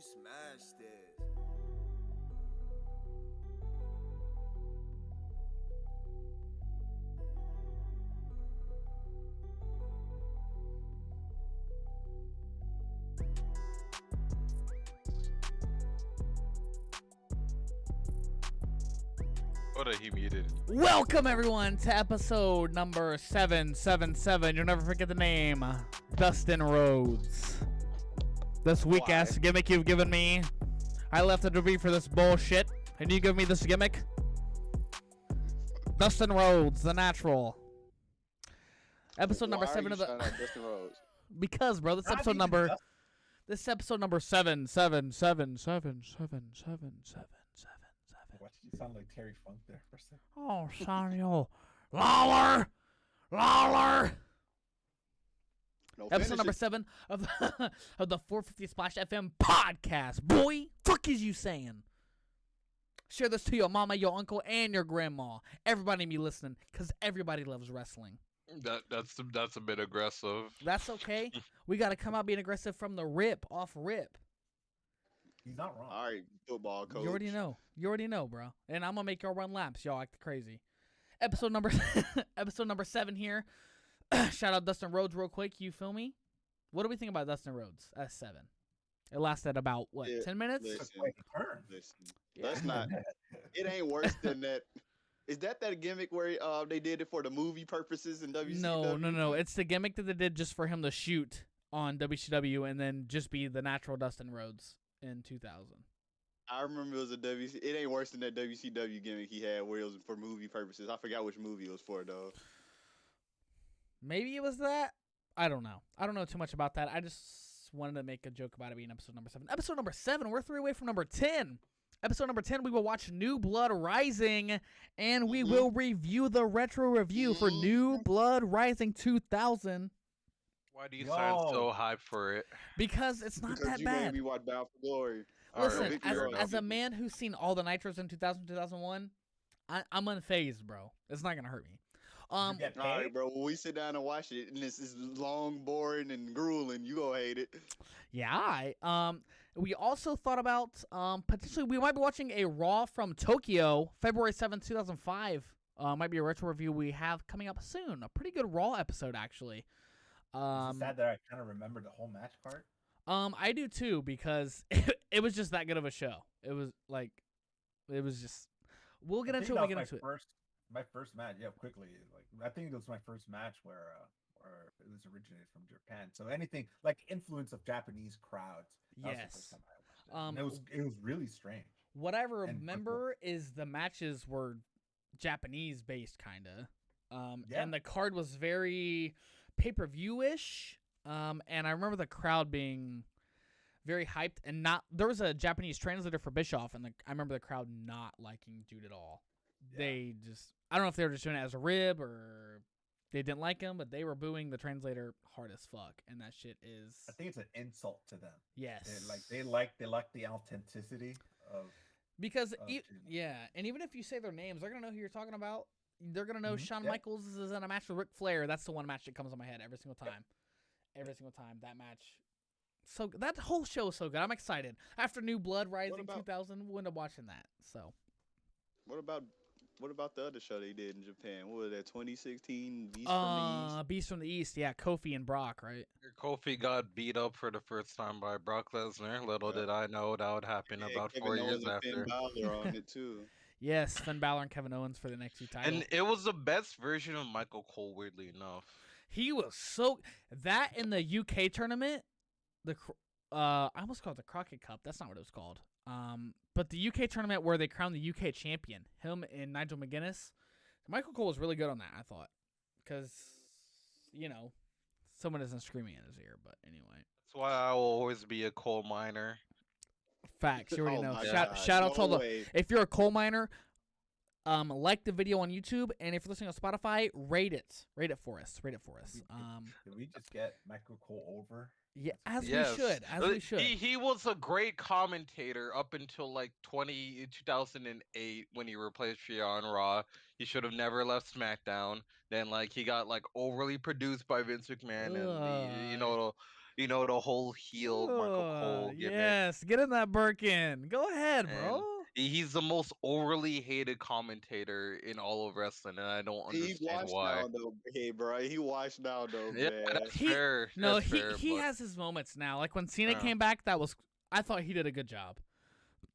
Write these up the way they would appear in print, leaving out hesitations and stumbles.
You smashed this. What he muted. Welcome everyone to episode number 777. You'll never forget the name, Dustin Rhodes. This weak ass gimmick you've given me. I left the WWE for this bullshit, and you give me this gimmick. Dustin Rhodes, the natural. Episode number 7 of the. Dustin Rhodes? Because, bro, this episode number. This episode number 777777777. Why did you sound like Terry Funk there for a second? Oh, sorry, Lawler! No, Episode number 7 of the 450 Splash FM podcast. Boy, fuck is you saying? Share this to your mama, your uncle, and your grandma. Everybody be listening, because everybody loves wrestling. That's a bit aggressive. That's okay. We got to come out being aggressive from the off rip. He's not wrong. All right, football coach. You already know, bro. And I'm going to make y'all run laps. Y'all act crazy. Episode number 7 here. Shout out Dustin Rhodes real quick. You feel me? What do we think about Dustin Rhodes as 7? It lasted about, 10 minutes? Listen, Yeah. That's not. It ain't worse than that. Is that gimmick where they did it for the movie purposes in WCW? No. It's the gimmick that they did just for him to shoot on WCW and then just be the natural Dustin Rhodes in 2000. I remember it was a WC. It ain't worse than that WCW gimmick he had where it was for movie purposes. I forgot which movie it was for though. Maybe it was that. I don't know. I don't know too much about that. I just wanted to make a joke about it being episode number 7. Episode number 7, we're 3 away from number 10. Episode number 10, we will watch New Blood Rising, and we will review the retro review for New Blood Rising 2000. Why do you sound so hyped for it? Because it's not that you bad. made me watch Bound for Glory. Listen, Right. as a man who's seen all the Nitros in 2000, 2001, I'm unfazed, bro. It's not going to hurt me. All right, bro. When we sit down and watch it, and this is long, boring, and grueling, you gonna hate it. Yeah, we also thought about potentially we might be watching a Raw from Tokyo, February 7th, 2005. Might be a retro review we have coming up soon. A pretty good Raw episode, actually. It's sad that I kind of remember the whole match part. I do too, because it was just that good of a show. It was just. We'll get into it when we get into it. My first match, quickly. I think it was my first match where it was originated from Japan. So anything like influence of Japanese crowds. That was the first time I watched it. It was really strange. What I remember is the matches were Japanese based, kinda. And the card was very pay-per-view-ish. And I remember the crowd being very hyped, and there was a Japanese translator for Bischoff, and I remember the crowd not liking Dude at all. Yeah. They just, I don't know if they were just doing it as a rib or they didn't like him, but they were booing the translator hard as fuck, and that shit is. I think it's an insult to them. Yes. They like the authenticity of. Because and even if you say their names, they're gonna know who you're talking about. They're gonna know Shawn Michaels is in a match with Ric Flair. That's the one match that comes on my head every single time. Every single time that match. So that whole show is so good. I'm excited. After New Blood Rising 2000, we'll end up watching that. So. What about the other show they did in Japan? What was that, 2016? Beast from the East? Beast from the East, yeah. Kofi and Brock, right? Kofi got beat up for the first time by Brock Lesnar. Little did I know that would happen about Kevin 4 Owens years and after. Finn Balor on it too. Yes, Finn Balor and Kevin Owens for the NXT title. And it was the best version of Michael Cole, weirdly enough. He was so... That in the UK tournament, I almost called it the Crockett Cup. That's not what it was called. But the UK tournament where they crowned the UK champion, him and Nigel McGuinness, Michael Cole was really good on that, I thought. Because, someone isn't screaming in his ear, but anyway. That's why I will always be a coal miner. Facts, you already know. God. Shout out to all the... If you're a coal miner, like the video on YouTube, and if you're listening on Spotify, rate it. Rate it for us. Did we just get Michael Cole over? Yeah, as we should. He was a great commentator up until like 2008 when he replaced Shia on Raw. He should have never left SmackDown. Then he got overly produced by Vince McMahon, and the whole heel Marco Cole gimmick. Yes, get in that Birkin. Go ahead, bro. And he's the most overly hated commentator in all of wrestling, and I don't He understand washed why. now though, hey bro. He washed now though, Yeah, man. that's fair. No, That's fair, he but has his moments now. Like when Cena Yeah. came back, I thought he did a good job.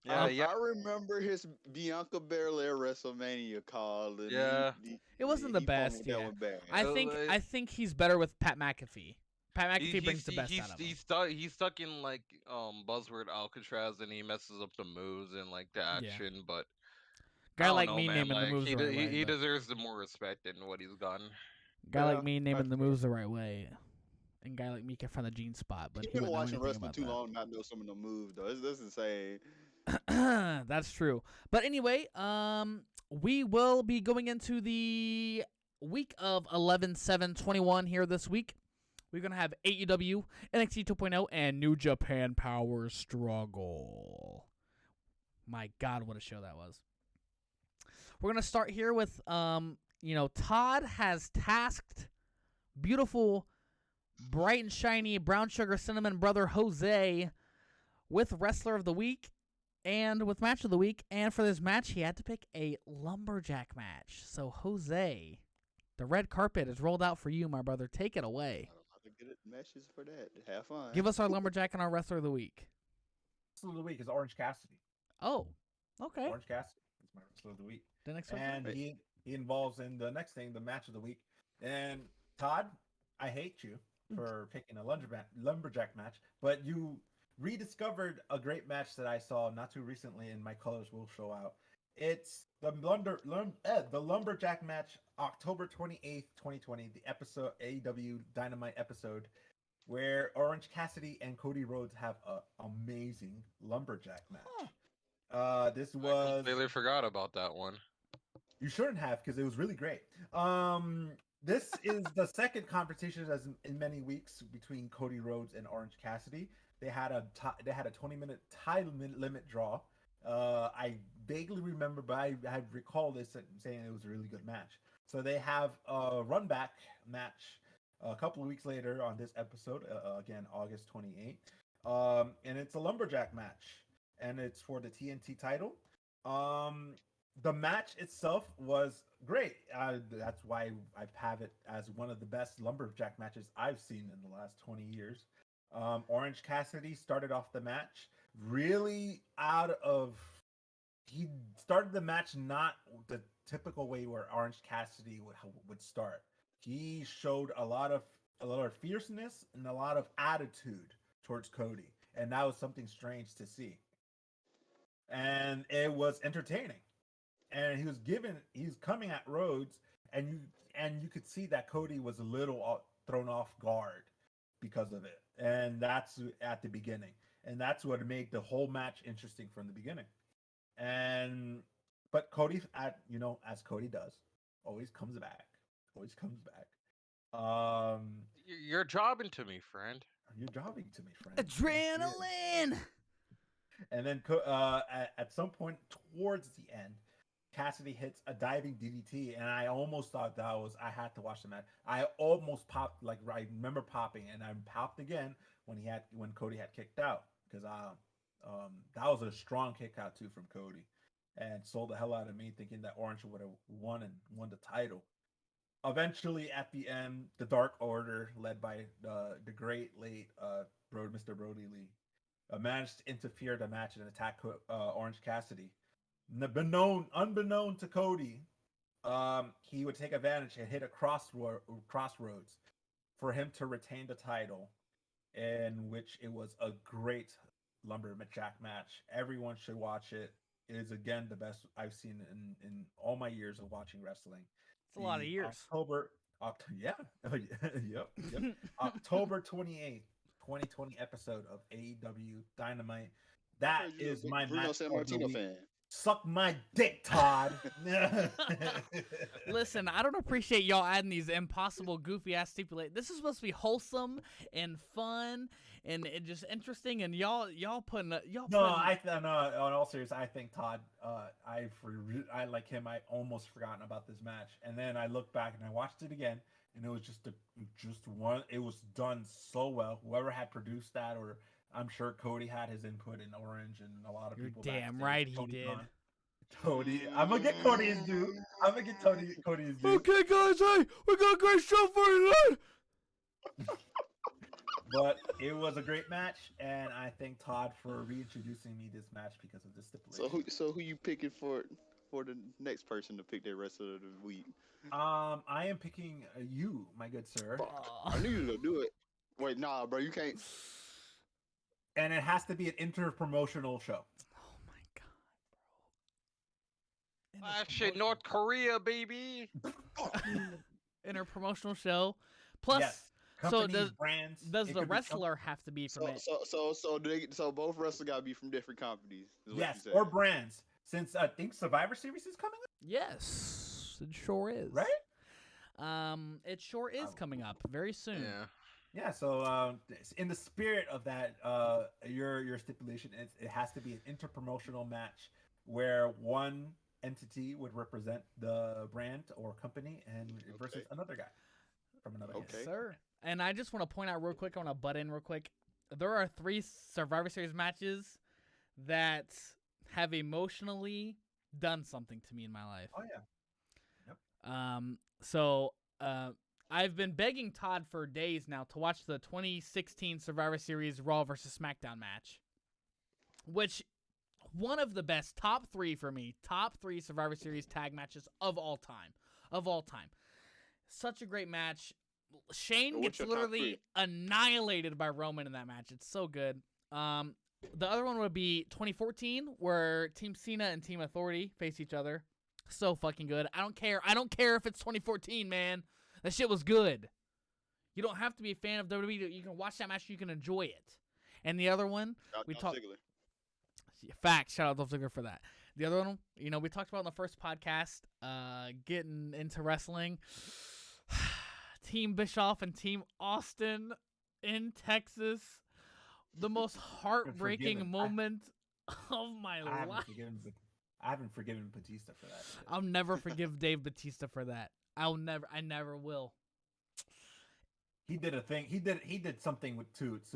yeah, yeah, I remember his Bianca Belair WrestleMania call. And yeah. It wasn't the best. That Yeah, one bad. I think he's better with Pat McAfee. Pat McAfee brings the best he's, out of him. he's stuck in like buzzword Alcatraz, and he messes up the moves and like the action, but I Guy don't like know, me man. naming the Like moves the right way. he but deserves the more respect than what he's gotten. guy like me Yeah, naming the that's fair. moves the right way, and guy like me can find the Gene spot. But He's he been wouldn't know watching anything wrestling about too that. long, not know some of the moves though. That's insane. That's true. But anyway, we will be going into the week of 11/7/21 here this week. We're going to have AEW, NXT 2.0, and New Japan Power Struggle. My God, what a show that was. We're going to start here with, Todd has tasked beautiful, bright and shiny brown sugar cinnamon brother Jose with Wrestler of the Week and with Match of the Week. And for this match, he had to pick a lumberjack match. So, Jose, the red carpet is rolled out for you, my brother. Take it away. I don't have to get it matches for that. Have fun. Give us our lumberjack and our Wrestler of the Week. Wrestler of the week is Orange Cassidy. Oh, okay. Orange Cassidy is my Wrestler of the week. Didn't expect And that. he involves in the next thing, the match of the week. And Todd, I hate you for picking a lumberjack match, but you rediscovered a great match that I saw not too recently, and my colors will show out. It's the lumberjack match, October 28th, 2020, the episode AEW Dynamite episode, where Orange Cassidy and Cody Rhodes have an amazing lumberjack match. This I was completely forgot about that one. You shouldn't have, because it was really great. This is the second competition as in many weeks between Cody Rhodes and Orange Cassidy. They had a 20-minute time limit draw. I vaguely remember, but I recall this saying it was a really good match. So they have a run back match a couple of weeks later on this episode, again August 28th, and it's a lumberjack match, and it's for the TNT title. The match itself was great. That's why I have it as one of the best lumberjack matches I've seen in the last 20 years. Orange Cassidy started off the match really he started the match not the typical way where Orange Cassidy would start. He showed a lot of fierceness and a lot of attitude towards Cody, and that was something strange to see. And it was entertaining. And he's coming at Rhodes, and you could see that Cody was a little thrown off guard because of it. And that's at the beginning. And that's what made the whole match interesting from the beginning. But Cody, as Cody does, always comes back. You're jobbing to me, friend. You're jobbing to me, friend. Adrenaline! And then at some point towards the end, Cassidy hits a diving DDT, and I almost thought I had to watch the match. I almost popped, like I remember popping, and I popped again when Cody had kicked out, because that was a strong kick out too from Cody, and sold the hell out of me, thinking that Orange would have won the title. Eventually, at the end, the Dark Order, led by the great late Mr. Brody Lee, managed to interfere the match and attack Orange Cassidy. Unbeknown to Cody, he would take advantage and hit a crossroads for him to retain the title, in which it was a great lumberjack match. Everyone should watch it. It is, again, the best I've seen in all my years of watching wrestling. It's a lot of years. October 28th, 2020 episode of AEW Dynamite. That is my Bruno match San of the Martino week. fan. Suck my dick, Todd. Listen, I don't appreciate y'all adding these impossible, goofy ass stipulate. This is supposed to be wholesome and fun and just interesting, and y'all putting. No, no. On all serious, I think Todd. I like him. I almost forgotten about this match, and then I looked back and I watched it again, and it was just one. It was done so well. Whoever had produced that, or I'm sure Cody had his input in Orange, and a lot of people. Damn right he did. Cody, I'm gonna get Cody his due. I'm gonna get Cody his due. Okay, guys, hey, we got a great show for you tonight. But it was a great match, and I thank Todd for reintroducing me this match because of this stipulation. So who you picking for the next person to pick their wrestler of the week? I am picking you, my good sir. I knew you would do it. Wait, nah, bro, you can't. And it has to be an inter-promotional show. Oh my god, bro! Shit, North Korea, baby. Inter-promotional show. Plus, yes. Companies, brands. Does the wrestler have to be from it? So both wrestlers gotta be from different companies. Yes, or brands. Since I think Survivor Series is coming up. Yes, it sure is. Right? It sure is coming up very soon. Yeah. So, in the spirit of that, your stipulation is it has to be an interpromotional match where one entity would represent the brand or company and versus another guy from another. Yes, sir. And I just want to point out real quick, I want to butt in real quick. There are 3 Survivor Series matches that have emotionally done something to me in my life. Oh yeah. Yep. So I've been begging Todd for days now to watch the 2016 Survivor Series Raw versus SmackDown match, which one of the best top 3 for me, top 3 Survivor Series tag matches of all time. Such a great match. Shane gets literally annihilated by Roman in that match. It's so good. The other one would be 2014, where Team Cena and Team Authority face each other. So fucking good. I don't care if it's 2014, man. That shit was good. You don't have to be a fan of WWE. You can watch that match. You can enjoy it. And the other one, we talked. Facts. Shout out Dolph Ziggler for that. The other one, we talked about in the first podcast, getting into wrestling. Team Bischoff and Team Austin in Texas. The most heartbreaking moment of my life. I haven't forgiven Batista for that shit. I'll never forgive Dave Batista for that. I never will. He did a thing. He did something with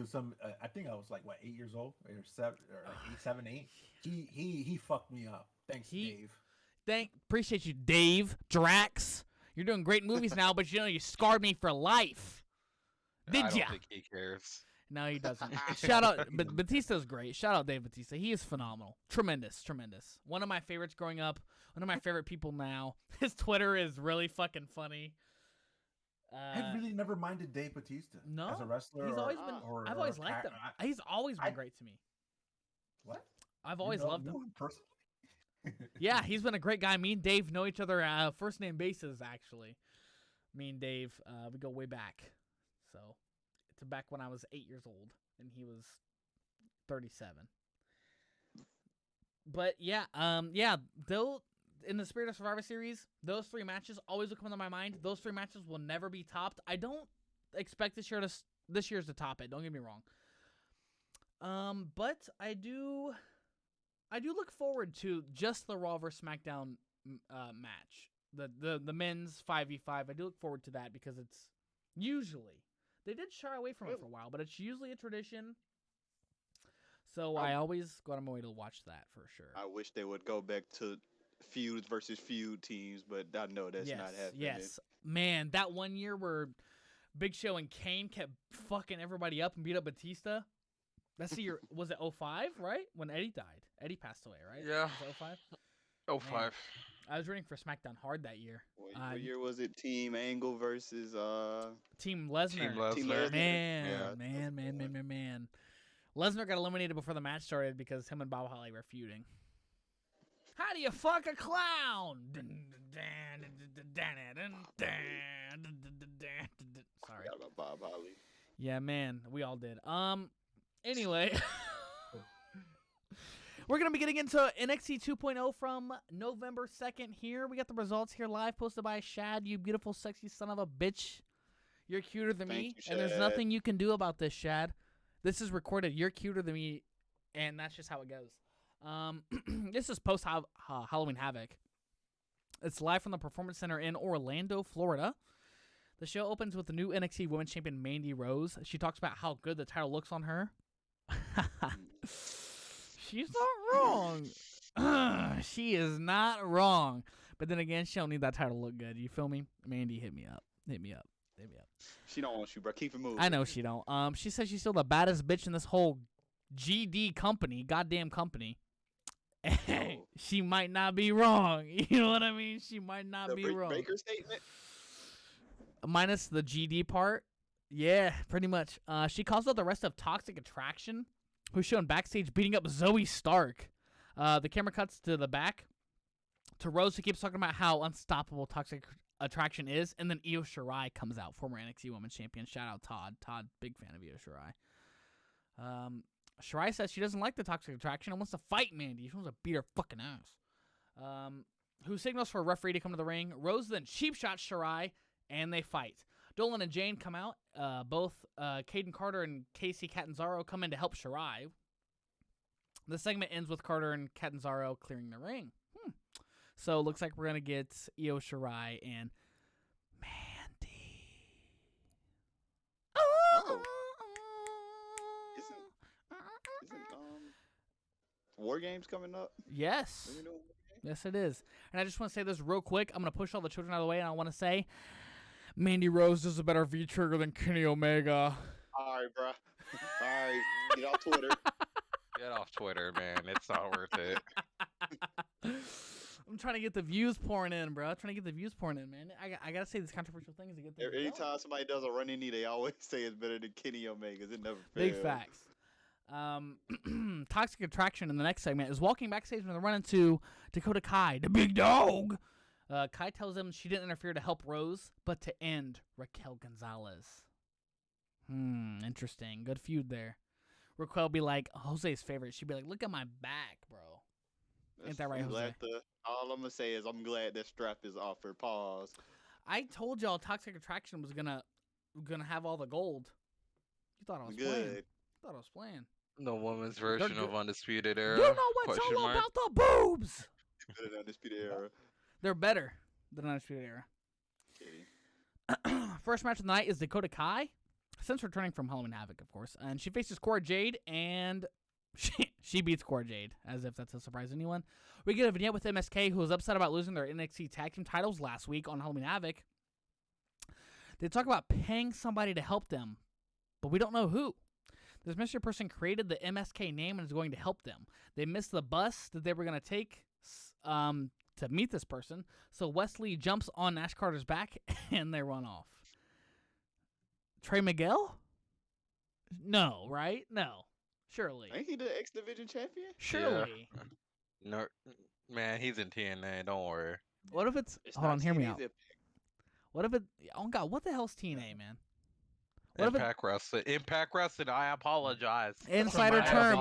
some. I think I was like 8 years old or 7 or like 7, 8. He fucked me up. Thanks, Dave. Appreciate you, Dave. Drax. You're doing great movies now, but you scarred me for life. Did ya? I don't think he cares. No, he doesn't. Shout out, but Batista's great. Shout out Dave Batista. He is phenomenal. Tremendous. One of my favorites growing up. One of my favorite people now. His Twitter is really fucking funny. I really never minded Dave Batista as a wrestler. He's always been. I've always liked him. He's always been great to me. What? I've always loved him. Personally? Yeah, he's been a great guy. Me and Dave know each other first name basis, actually. Me and Dave, we go way back. So, to back when I was 8 years old and he was 37. But yeah, though in the spirit of Survivor Series, those 3 matches always will come into my mind. Those 3 matches will never be topped. I don't expect this year's to top it. Don't get me wrong. But I do look forward to just the Raw vs. SmackDown match. The men's 5v5. I do look forward to that because it's usually, they did shy away from it for a while, but it's usually a tradition. So I always go out of my way to watch that for sure. I wish they would go back to feuds versus feud teams, but I know that's not happening. Yes, man, that one year where Big Show and Kane kept fucking everybody up and beat up Batista. That's the year, was it 05, right? When Eddie died. Eddie passed away, right? Yeah. Was it 05? 05. I was rooting for SmackDown hard that year. What year was it? Team Angle versus Team Lesnar. Team Lesnar. Man. Lesnar got eliminated before the match started because him and Bob Holly were feuding. How do you fuck a clown? Sorry. Forgot about Bob Holly. Yeah, man, we all did. Anyway, We're going to be getting into NXT 2.0 from November 2nd here. We got the results here live, posted by Shad. You beautiful, sexy son of a bitch. You're cuter than me, you, and there's nothing you can do about this, Shad. This is recorded. You're cuter than me, and that's just how it goes. This is post-Halloween Havoc. It's live from the Performance Center in Orlando, Florida. The show opens with the new NXT Women's Champion, Mandy Rose. She talks about how good the title looks on her. She's not wrong. She is not wrong. But then again, she don't need that title to look good. You feel me? Mandy, hit me up. Hit me up. Hit me up. She don't want you, bro. Keep it moving. I know she don't. She says she's still the baddest bitch in this whole GD company, goddamn company. Hey, she might not be wrong. You know what I mean? She might not be wrong. Baker statement? Minus the GD part. Yeah, pretty much. She calls out the rest of Toxic Attraction, who's shown backstage beating up Zoe Stark. The camera cuts to the back to Rose, who keeps talking about how unstoppable Toxic Attraction is, and then Io Shirai comes out, former NXT Women's Champion. Shout out Todd. Todd, big fan of Io Shirai. Shirai says she doesn't like the Toxic Attraction and wants to fight Mandy. She wants to beat her fucking ass. Who signals for a referee to come to the ring. Rose then cheap shots Shirai, and they fight. Dolan and Jane come out. Both Caden Carter and Casey Catanzaro come in to help Shirai. The segment ends with Carter and Catanzaro clearing the ring. So it looks like we're going to get Io Shirai and Mandy. Oh. Isn't War Games coming up? Yes. Yes, it is. And I just want to say this real quick. I'm going to push all the children out of the way, and I want to say Mandy Rose is a better V-trigger than Kenny Omega. All right, bro. All right, get off Twitter. Get off Twitter, man. It's not worth it. I'm trying to get the views pouring in, bro. Trying to get the views pouring in, man. I got to say these controversial things to get there. Anytime somebody does a running knee, they always say it's better than Kenny Omega's. It never fails. Big facts. Toxic Attraction in the next segment is walking backstage when they run into Dakota Kai, the big dog. Kai tells them she didn't interfere to help Rose, but to end Raquel Gonzalez. Interesting. Good feud there. Raquel be like Jose's favorite. She'd be like, look at my back, bro. Ain't that right, Jose? All I'm going to say is I'm glad that strap is off her. Pause. I told y'all Toxic Attraction was gonna have all the gold. You thought I was playing. You thought I was playing. The women's version of Undisputed Era. You know what's all about the boobs. Better than Undisputed Era. They're better than Undisputed Era. First match of the night is Dakota Kai, since returning from Halloween Havoc, of course. And she faces Cora Jade, and she beats Cora Jade, as if that's a surprise to anyone. We get a vignette with MSK, who was upset about losing their NXT Tag Team titles last week on Halloween Havoc. They talk about paying somebody to help them, but we don't know who. This mystery person created the MSK name and is going to help them. They missed the bus that they were going to take to meet this person, so Wesley jumps on Nash Carter's back, and they run off. Trey Miguel? No, right? No. Surely. Ain't he the X Division champion? Surely. Yeah. No, man, he's in TNA. Don't worry. What if it's hold on, hear me out. What if it? Oh God, what the hell's TNA, man? Impact Wrestling. Impact Wrestling. I apologize. Insider term.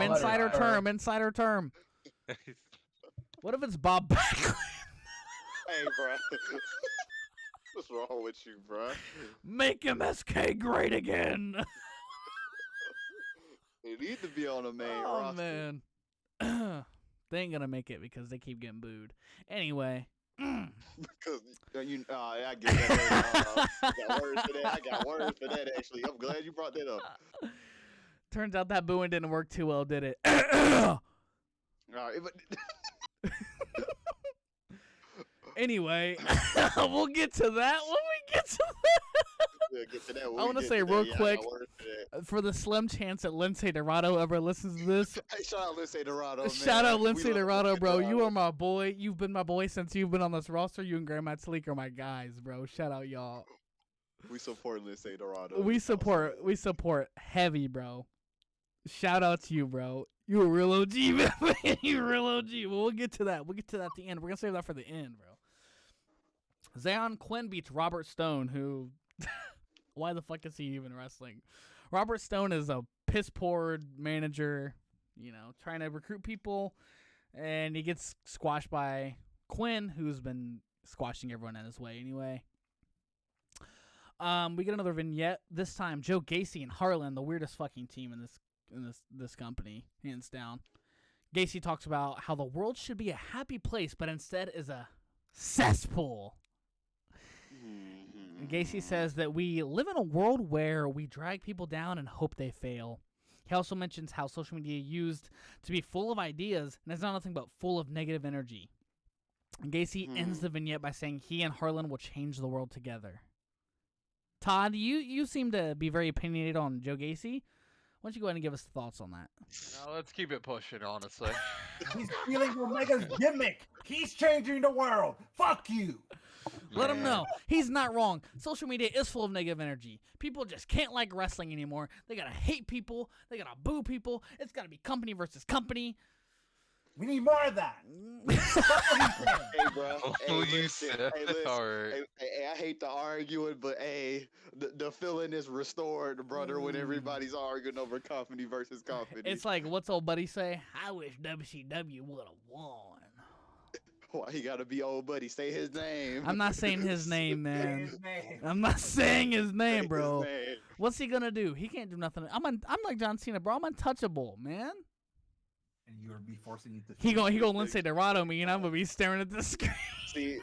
What if it's Bob Backlund? Hey, bro. What's wrong with you, bro? Make MSK great again. They need to be on the main roster. Oh man. They ain't gonna make it because they keep getting booed. Anyway. Because I get that. I got words for that. I got words for that. Actually, I'm glad you brought that up. Turns out that booing didn't work too well, did it? All right, but anyway, we'll get to that when we get to that. We'll get to that. I want to say real quick, for the slim chance that Lindsay Dorado ever listens to this. Hey, shout out Lindsay Dorado, man. Shout out Lindsay Dorado, bro. You are my boy. You've been my boy since you've been on this roster. You and Grandma Sleek are my guys, bro. Shout out y'all. We support Lindsay Dorado. We support heavy, bro. Shout out to you, bro. You a real OG, man. You a real OG. Well, we'll get to that. We'll get to that at the end. We're gonna save that for the end, bro. Zion Quinn beats Robert Stone, who why the fuck is he even wrestling? Robert Stone is a piss poor manager. trying to recruit people, and he gets squashed by Quinn, who's been squashing everyone in his way anyway. We get another vignette. This time, Joe Gacy and Harlan, the weirdest fucking team in this company, hands down. Gacy talks about how the world should be a happy place, but instead is a cesspool. Gacy says that we live in a world where we drag people down and hope they fail. He also mentions how social media used to be full of ideas, and it's not nothing but full of negative energy. And Gacy ends the vignette by saying he and Harlan will change the world together. Todd, you seem to be very opinionated on Joe Gacy. Why don't you go ahead and give us thoughts on that? No, let's keep it pushing, honestly. He's stealing Omega's gimmick. He's changing the world. Fuck you. Let him know. He's not wrong. Social media is full of negative energy. People just can't like wrestling anymore. They gotta hate people. They gotta boo people. It's gotta be company versus company. We need more of that. Hey, bro. Oh, Hey, you listen. said Hey, listen. alright. Hey, I hate to argue it, but the feeling is restored, brother, when everybody's arguing over company versus company. It's like, what's old buddy say? I wish WCW would have won. Why he gotta be old buddy? Say his name. I'm not saying his name, man. His name. I'm not saying his name, Say bro. his name. What's he gonna do? He can't do nothing. I'm like John Cena, bro. I'm untouchable, man. And you're be forcing you to. He gonna Lindsay Dorado me, and I'm gonna be staring at the screen. See,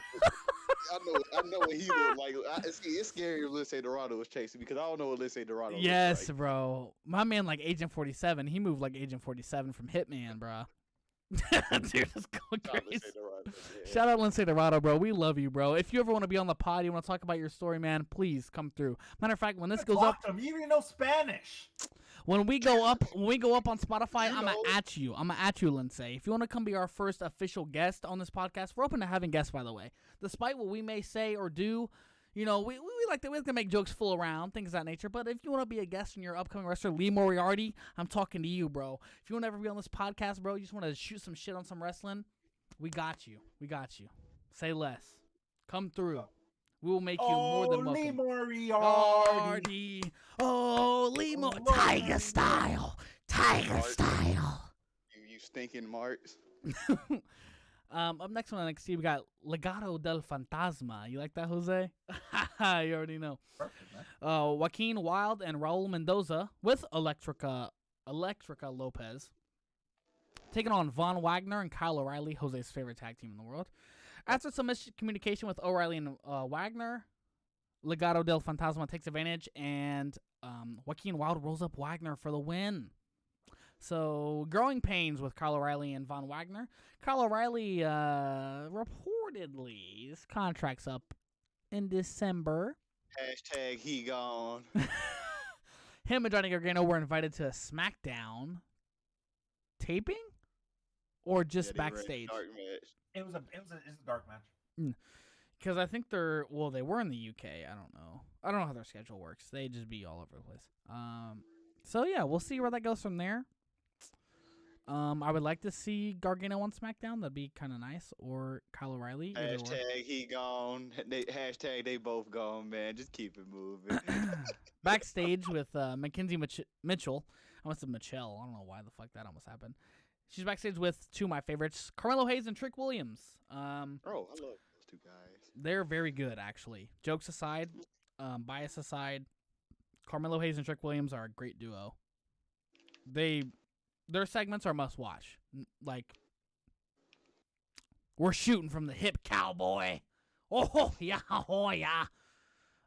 I know what he looked like. It's scary if Lindsay Dorado was chasing because I don't know what Lindsay Dorado Yes, looks like. bro. My man, like Agent 47. He moved like Agent 47 from Hitman, bro. Dude, it's going Not crazy. Lindsay Dorado, yeah. Shout out Lindsay Dorado, bro. We love you, bro. If you ever want to be on the pod, you want to talk about your story, man, please come through. Matter of fact, when this goes up, You even know Spanish. when we go up on Spotify, You I'm know. at you. I'm at you, Lindsay. If you want to come be our first official guest on this podcast, we're open to having guests, by the way. Despite what we may say or do, we like to make jokes fool around, things of that nature. But if you want to be a guest in your upcoming wrestler, Lee Moriarty, I'm talking to you, bro. If you want to ever be on this podcast, bro, you just want to shoot some shit on some wrestling, we got you. We got you. Say less. Come through. We will make you more than Lee welcome. Moriarty. Oh, Lee Moriarty. Tiger style. Tiger style. You stinking marks. Up next on NXT, we got Legado del Fantasma. You like that, Jose? You already know. Perfect, man. Joaquin Wilde and Raul Mendoza with Electrica Lopez taking on Von Wagner and Kyle O'Reilly, Jose's favorite tag team in the world. After some miscommunication with O'Reilly and Wagner, Legado del Fantasma takes advantage, and Joaquin Wilde rolls up Wagner for the win. So, growing pains with Kyle O'Reilly and Von Wagner. Kyle O'Reilly, reportedly, his contract's up in December. Hashtag he gone. Him and Johnny Gargano were invited to a Smackdown taping? Or just Yeah, they were in a backstage? dark match. It's a dark match. Because I think they were in the UK. I don't know. I don't know how their schedule works. They just be all over the place. So, yeah, we'll see where that goes from there. I would like to see Gargano on SmackDown. That'd be kind of nice. Or Kyle O'Reilly. either or. Hashtag he gone. Hashtag they both gone, man. Just keep it moving. Backstage with Mackenzie Mitchell. I almost said Michelle. I don't know why the fuck that almost happened. She's backstage with two of my favorites, Carmelo Hayes and Trick Williams. Bro, I love those two guys. They're very good, actually. Jokes aside, bias aside, Carmelo Hayes and Trick Williams are a great duo. Their segments are must watch. Like, we're shooting from the hip, cowboy. Oh yeah, oh yeah.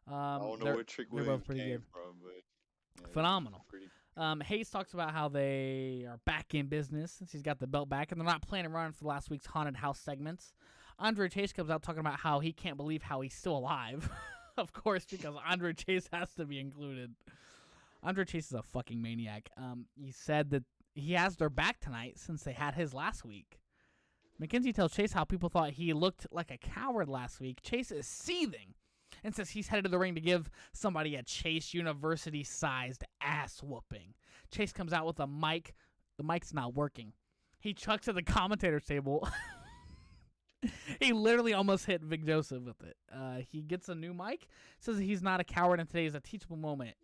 I don't know where Trick they're Williams both pretty came good. from, but yeah, Phenomenal. pretty- Hayes talks about how they are back in business since he's got the belt back, and they're not planning around for last week's haunted house segments. Andre Chase comes out talking about how he can't believe how he's still alive. Of course, because Andre Chase has to be included. Andre Chase is a fucking maniac. He said that he has their back tonight since they had his last week. Mackenzie tells Chase how people thought he looked like a coward last week. Chase is seething and says he's headed to the ring to give somebody a Chase University-sized ass whooping. Chase comes out with a mic. The mic's not working. He chucks at the commentator's table. He literally almost hit Vic Joseph with it. He gets a new mic, says he's not a coward and today is a teachable moment.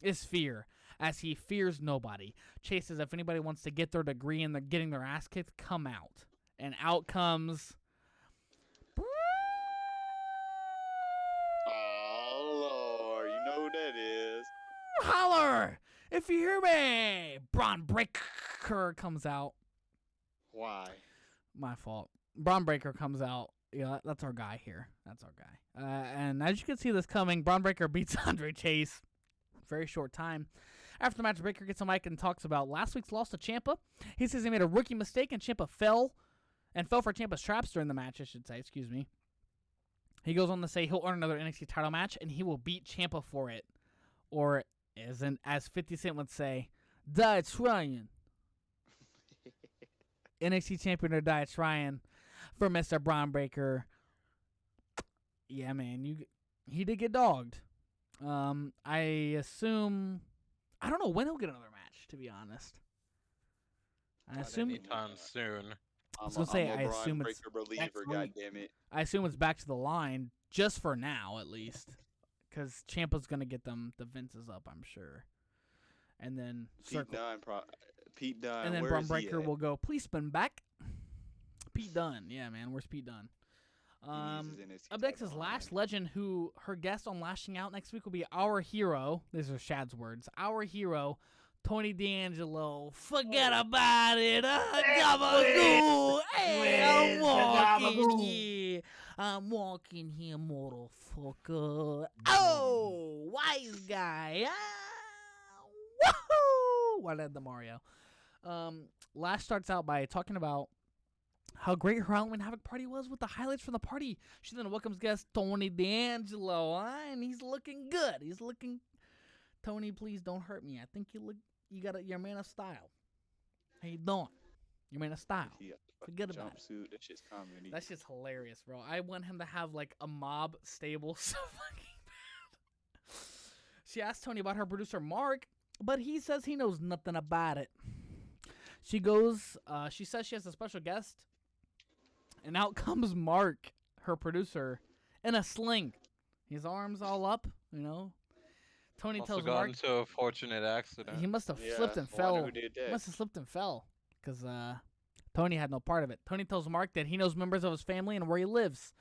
is fear, as he fears nobody. Chase says if anybody wants to get their degree and they're getting their ass kicked, come out. And out comes... Oh, Lord. You know who that is. Holler! If you hear me! Braun Breaker comes out. Why? My fault. Braun Breaker comes out. Yeah, that's our guy here. That's our guy. And as you can see this coming, Braun Breaker beats Andre Chase. Very short time. After the match, Breaker gets a mic and talks about last week's loss to Ciampa. He says he made a rookie mistake and Ciampa fell for Ciampa's traps during the match, I should say. Excuse me. He goes on to say he'll earn another NXT title match and he will beat Ciampa for it. Or, as 50 Cent would say, die trying. NXT champion or die trying for Mr. Braun Breaker. Yeah, man, he did get dogged. I assume... I don't know when he'll get another match, to be honest. I assume anytime soon. I assume it's believer, goddammit. I assume it's back to the line just for now, at least, because Ciampa's gonna get them the Vinces up, I'm sure, and then Pete Dunne, and then Braun Breaker will go. Please spin back. Pete Dunne, yeah, man, where's Pete Dunne? Up next is Lash Legend, who her guest on Lashing Out next week will be our hero. These are Shad's words. Our hero, Tony D'Angelo. Forget about it. Gabagoo. Hey, I'm walking here, motherfucker. Oh, wise guy. Woohoo! What did the Mario? Lash starts out by talking about how great her Halloween Havoc party was with the highlights from the party. She then welcomes guest Tony D'Angelo, and he's looking good. He's looking... Tony, please don't hurt me. I think you're a man of style. How you doing? You're a man of style. Forget about it. That shit's comedy. That shit's hilarious, bro. I want him to have, like, a mob stable so fucking bad. She asked Tony about her producer, Mark, but he says he knows nothing about it. She says she has a special guest, and out comes Mark, her producer, in a sling. His arms all up, you know. Tony tells Mark into a fortunate accident. He must have slipped and fell. He must have slipped and fell because Tony had no part of it. Tony tells Mark that he knows members of his family and where he lives.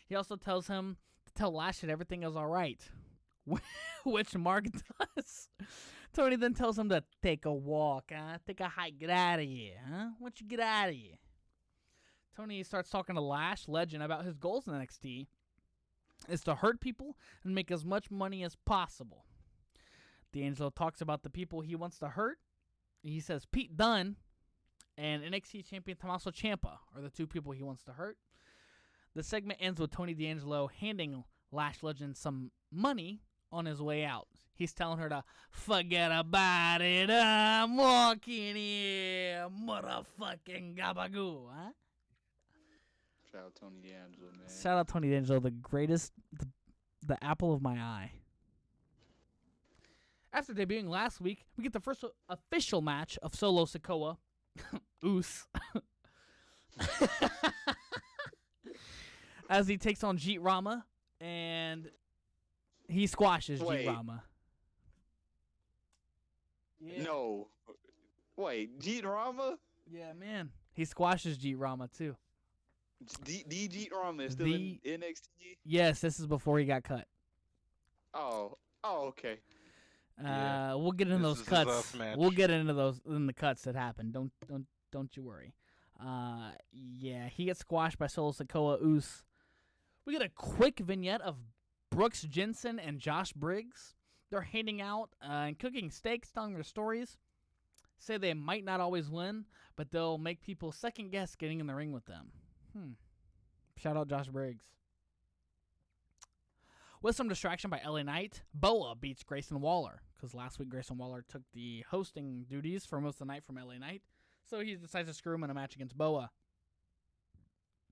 He also tells him to tell Lash that everything is all right, which Mark does. Tony then tells him to take a walk, take a hike, get out of here, huh? Why don't you get out of here? Tony starts talking to Lash Legend about his goals in NXT is to hurt people and make as much money as possible. D'Angelo talks about the people he wants to hurt. He says Pete Dunne and NXT champion Tommaso Ciampa are the two people he wants to hurt. The segment ends with Tony D'Angelo handing Lash Legend some money on his way out. He's telling her to forget about it. I'm walking here, motherfucking gabagoo, huh? Shout out Tony D'Angelo, man. Shout out Tony D'Angelo, the greatest, the apple of my eye. After debuting last week, we get the first official match of Solo Sikoa, Oos, as he takes on Jeet Rama, and he squashes Jeet Rama. Yeah. No. Wait, Jeet Rama? Yeah, man. He squashes Jeet Rama, too. The Jeet Rama is still in NXT? Yes, this is before he got cut. Oh, okay. We'll get into those cuts. We'll get into those in the cuts that happen. Don't you worry. Yeah, he gets squashed by Solo Sikoa Oos. We get a quick vignette of Brooks Jensen and Josh Briggs. They're hanging out and cooking steaks, telling their stories. Say they might not always win, but they'll make people second guess getting in the ring with them. Shout out Josh Briggs. With some distraction by LA Knight, Boa beats Grayson Waller, because last week Grayson Waller took the hosting duties for most of the night from LA Knight, so he decides to screw him in a match against Boa.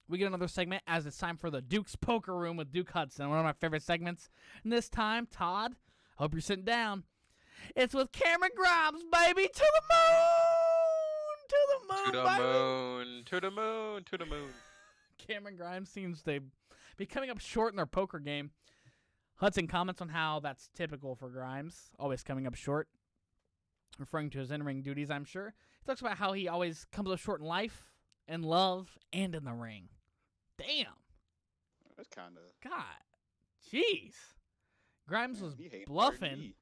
We get another segment as it's time for the Duke's Poker Room with Duke Hudson, one of my favorite segments. And this time, Todd, hope you're sitting down. It's with Cameron Grimes, baby, to the moon, to the moon, to the baby. moon, to the moon, to the moon. Cameron Grimes seems to be coming up short in their poker game. Hudson comments on how that's typical for Grimes, always coming up short, referring to his in-ring duties, I'm sure. He talks about how he always comes up short in life, in love, and in the ring. Damn. That's kind of... God. Jeez. Grimes was bluffing.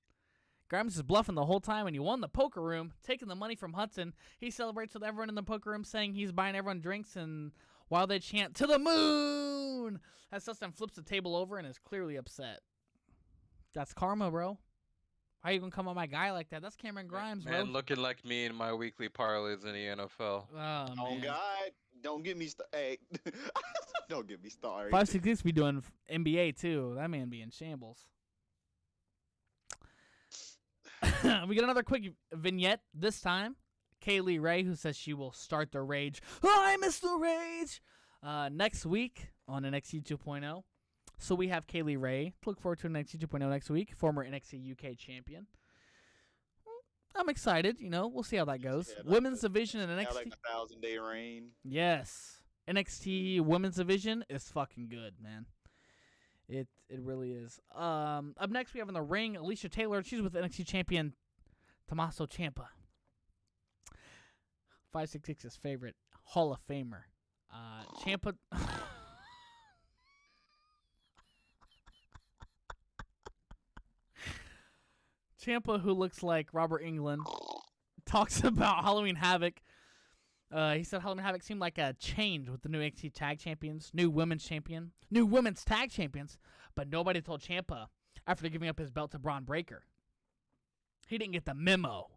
Grimes is bluffing the whole time, and he won the poker room, taking the money from Hudson. He celebrates with everyone in the poker room, saying he's buying everyone drinks, and while they chant, "To the moon!" as Hudson flips the table over and is clearly upset. That's karma, bro. How you gonna come on my guy like that? That's Cameron Grimes, bro. Man, looking like me in my weekly parlays in the NFL. Oh, God. Don't get me started. Hey. Don't get me started. 566 be doing NBA, too. That man be in shambles. We get another quick vignette this time. Kaylee Ray, who says she will start the rage. I miss the rage! Next week on NXT 2.0. So we have Kaylee Ray. Look forward to NXT 2.0 next week. Former NXT UK champion. I'm excited. You know, we'll see how that goes. Yeah, Women's division in NXT. Like a 1,000-day reign. Yes. NXT women's division is fucking good, man. It really is. Up next, we have in the ring Alicia Taylor. She's with NXT champion Tommaso Ciampa. 566's favorite Hall of Famer. Ciampa. Ciampa, who looks like Robert Englund, talks about Halloween Havoc. He said Halloween Havoc seemed like a change with the new NXT Tag Champions, new Women's Champion, new Women's Tag Champions, but nobody told Ciampa after giving up his belt to Braun Breaker. He didn't get the memo.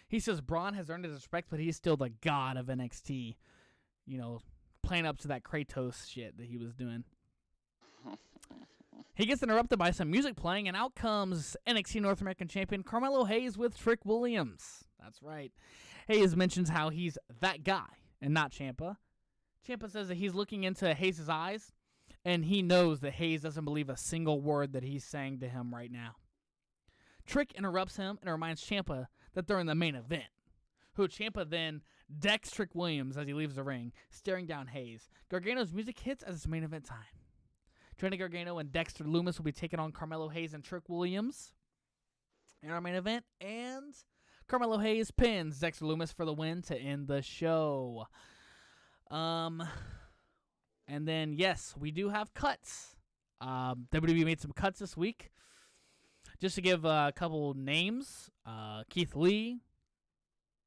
He says Braun has earned his respect, but he's still the god of NXT. You know, playing up to that Kratos shit that he was doing. He gets interrupted by some music playing, and out comes NXT North American Champion Carmelo Hayes with Trick Williams. That's right. Hayes mentions how he's that guy and not Ciampa. Ciampa says that he's looking into Hayes' eyes, and he knows that Hayes doesn't believe a single word that he's saying to him right now. Trick interrupts him and reminds Ciampa that they're in the main event, who Ciampa then decks Trick Williams as he leaves the ring, staring down Hayes. Gargano's music hits as it's main event time. Johnny Gargano and Dexter Lumis will be taking on Carmelo Hayes and Trick Williams in our main event, and Carmelo Hayes pins Dexter Lumis for the win to end the show. And then, yes, we do have cuts. WWE made some cuts this week. Just to give a couple names, Keith Lee,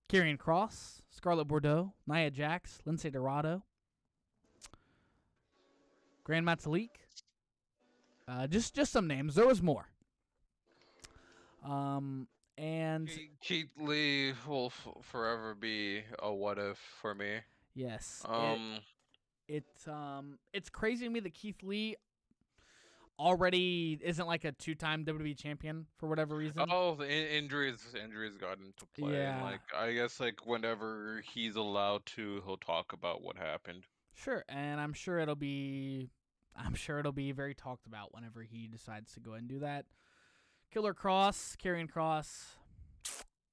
Karrion Kross, Scarlett Bordeaux, Nia Jax, Lindsay Dorado, Grand Metalik. Just some names. There was more. And Keith Lee will forever be a what if for me. Yes. It's crazy to me that Keith Lee already isn't like a two-time WWE champion for whatever reason. Oh, the injuries got into play. Yeah. Like I guess like whenever he's allowed to, he'll talk about what happened. Sure, and I'm sure it'll be very talked about whenever he decides to go ahead and do that. Killer Cross, Karrion Kross.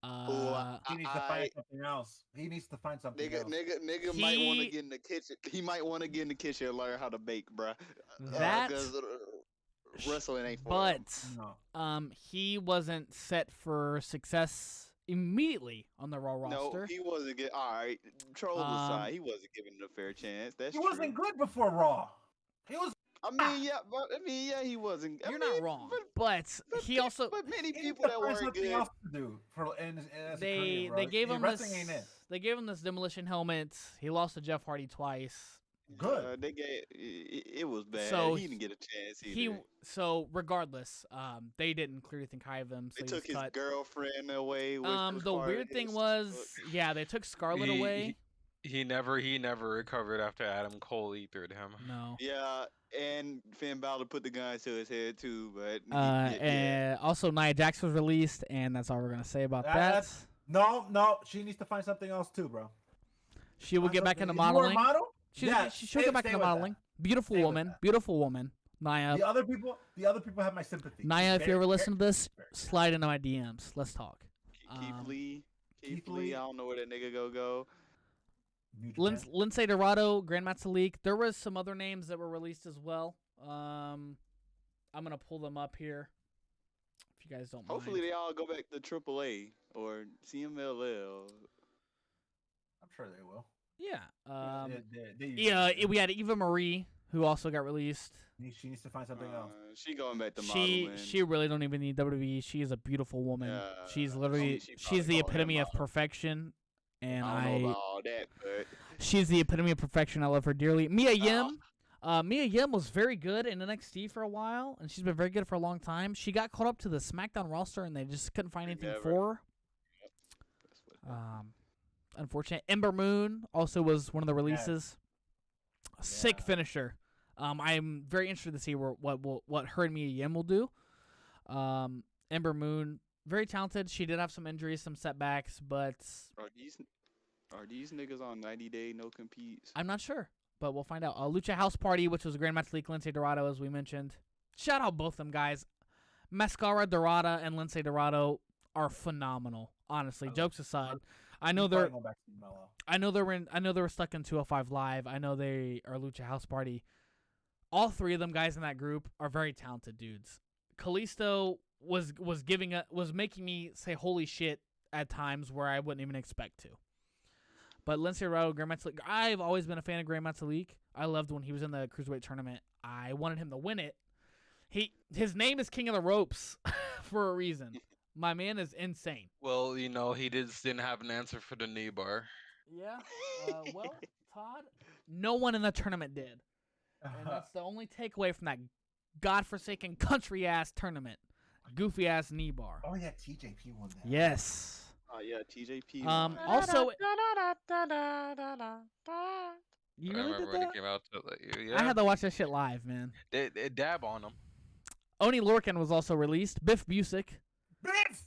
He needs to find something else. He needs to find something else. Nigga might want to get in the kitchen. He might want to get in the kitchen and learn how to bake, bruh. Because wrestling ain't for him. But he wasn't set for success immediately on the Raw roster. No, he wasn't good. All right, trolls aside, he wasn't given a fair chance. That's he true. wasn't good before Raw. He was. Yeah, he wasn't. You're not wrong, but he also. But many people that weren't good. Else to do for they gave him this. They gave him this demolition helmet. He lost to Jeff Hardy twice. Good. It was bad. So he didn't get a chance either. So regardless, they didn't clearly think high of him. So they took his cut. girlfriend away. The weird thing was, they took Scarlett away. He never recovered after Adam Cole ethered him. No. Yeah, and Finn Balor put the gun to his head too, but and also Nia Jax was released, and that's all we're gonna say about that. No, she needs to find something else too, bro. She will get back into modeling. She'll get back into modeling. Beautiful woman. Nia. The other people have my sympathy. Nia, if you ever listen to this, slide into my DMs. Let's talk. Keith Lee. I don't know where that nigga go. Lindsay Dorado, Grand Metalik. There was some other names that were released as well. I'm gonna pull them up here. If you guys don't Hopefully mind. they all go back to AAA or CMLL. I'm sure they will. Yeah. They We had Eva Marie, who also got released. She needs to find something else. She going back to modeling. She really don't even need WWE. She is a beautiful woman. She's literally she's the epitome of perfection. And I don't know about all that, but she's the epitome of perfection. I love her dearly. Mia Yim. Mia Yim was very good in NXT for a while, and she's been very good for a long time. She got caught up to the Smackdown roster, and they just couldn't find anything for her. Unfortunate. Ember Moon also was one of the releases. Sick finisher. I'm very interested to see what her and Mia Yim will do. Ember Moon, very talented. She did have some injuries, some setbacks, but are these niggas on 90-day no competes? I'm not sure, but we'll find out. Lucha House Party, which was a Grandmaster League, Lindsay Dorado, as we mentioned. Shout out both them guys. Mascara Dorada and Lindsay Dorado are phenomenal. Honestly, jokes aside. I know they were stuck in 205 Live. I know they are Lucha House Party. All three of them guys in that group are very talented dudes. Kalisto was making me say holy shit at times where I wouldn't even expect to. But Lindsay Dorado, Grandmaster League, I've always been a fan of Grandmaster League. I loved when he was in the Cruiserweight tournament. I wanted him to win it. His name is King of the Ropes for a reason. My man is insane. Well, he didn't have an answer for the knee bar. Yeah. Well, Todd, no one in the tournament did. And that's the only takeaway from that godforsaken country-ass tournament. Goofy-ass knee bar. Oh, yeah, TJP won that. Yes. Oh, yeah, TJP. Also... You I really remember did when that? it came out. I had to watch that shit live, man. They dab on him. Oni Lorcan was also released. Biff Busick. Biff!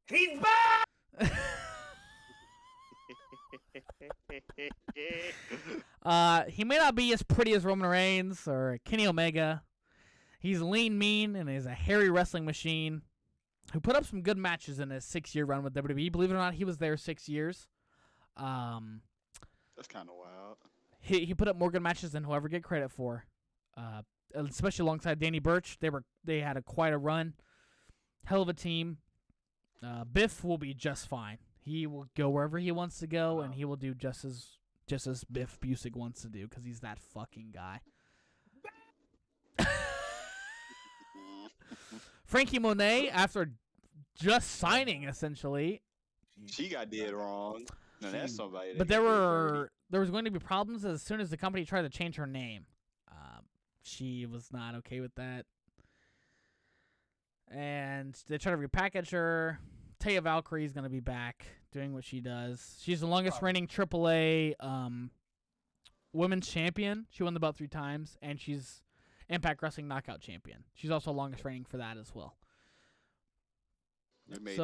He's back! He may not be as pretty as Roman Reigns or Kenny Omega. He's lean, mean, and is a hairy wrestling machine who put up some good matches in his 6-year run with WWE. Believe it or not, he was there 6 years. That's kind of wild. He put up more good matches than he'll ever get credit for. Especially alongside Danny Burch. They had quite a run. Hell of a team. Biff will be just fine. He will go wherever he wants to go, and he will do just as Biff Busick wants to do, because he's that fucking guy. Frankie Monet, after just signing, essentially. She got dead wrong. No, that's somebody. But there was going to be problems as soon as the company tried to change her name. She was not okay with that. And they tried to repackage her. Taya Valkyrie is going to be back doing what she does. She's the longest reigning AAA women's champion. She won the belt 3 times, and she's Impact Wrestling Knockout champion. She's also longest reigning for that as well. They made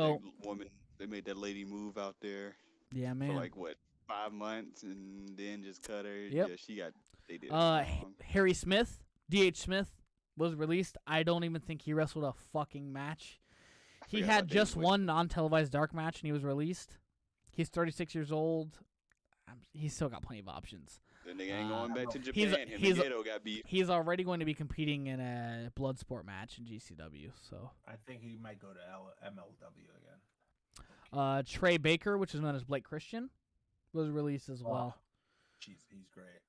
they made that lady move out there. Yeah, man. For 5 months, and then just cut her. Yep. Yeah, they did it wrong. Harry Smith, D.H. Smith, was released. I don't even think he wrestled a fucking match. He had just one non-televised dark match, and he was released. He's 36 years old. He's still got plenty of options. The nigga ain't going back to Japan. Him got beat. He's already going to be competing in a Bloodsport match in GCW. So I think he might go to MLW again. Trey Baker, which is known as Blake Christian, was released as well. Jeez, he's great.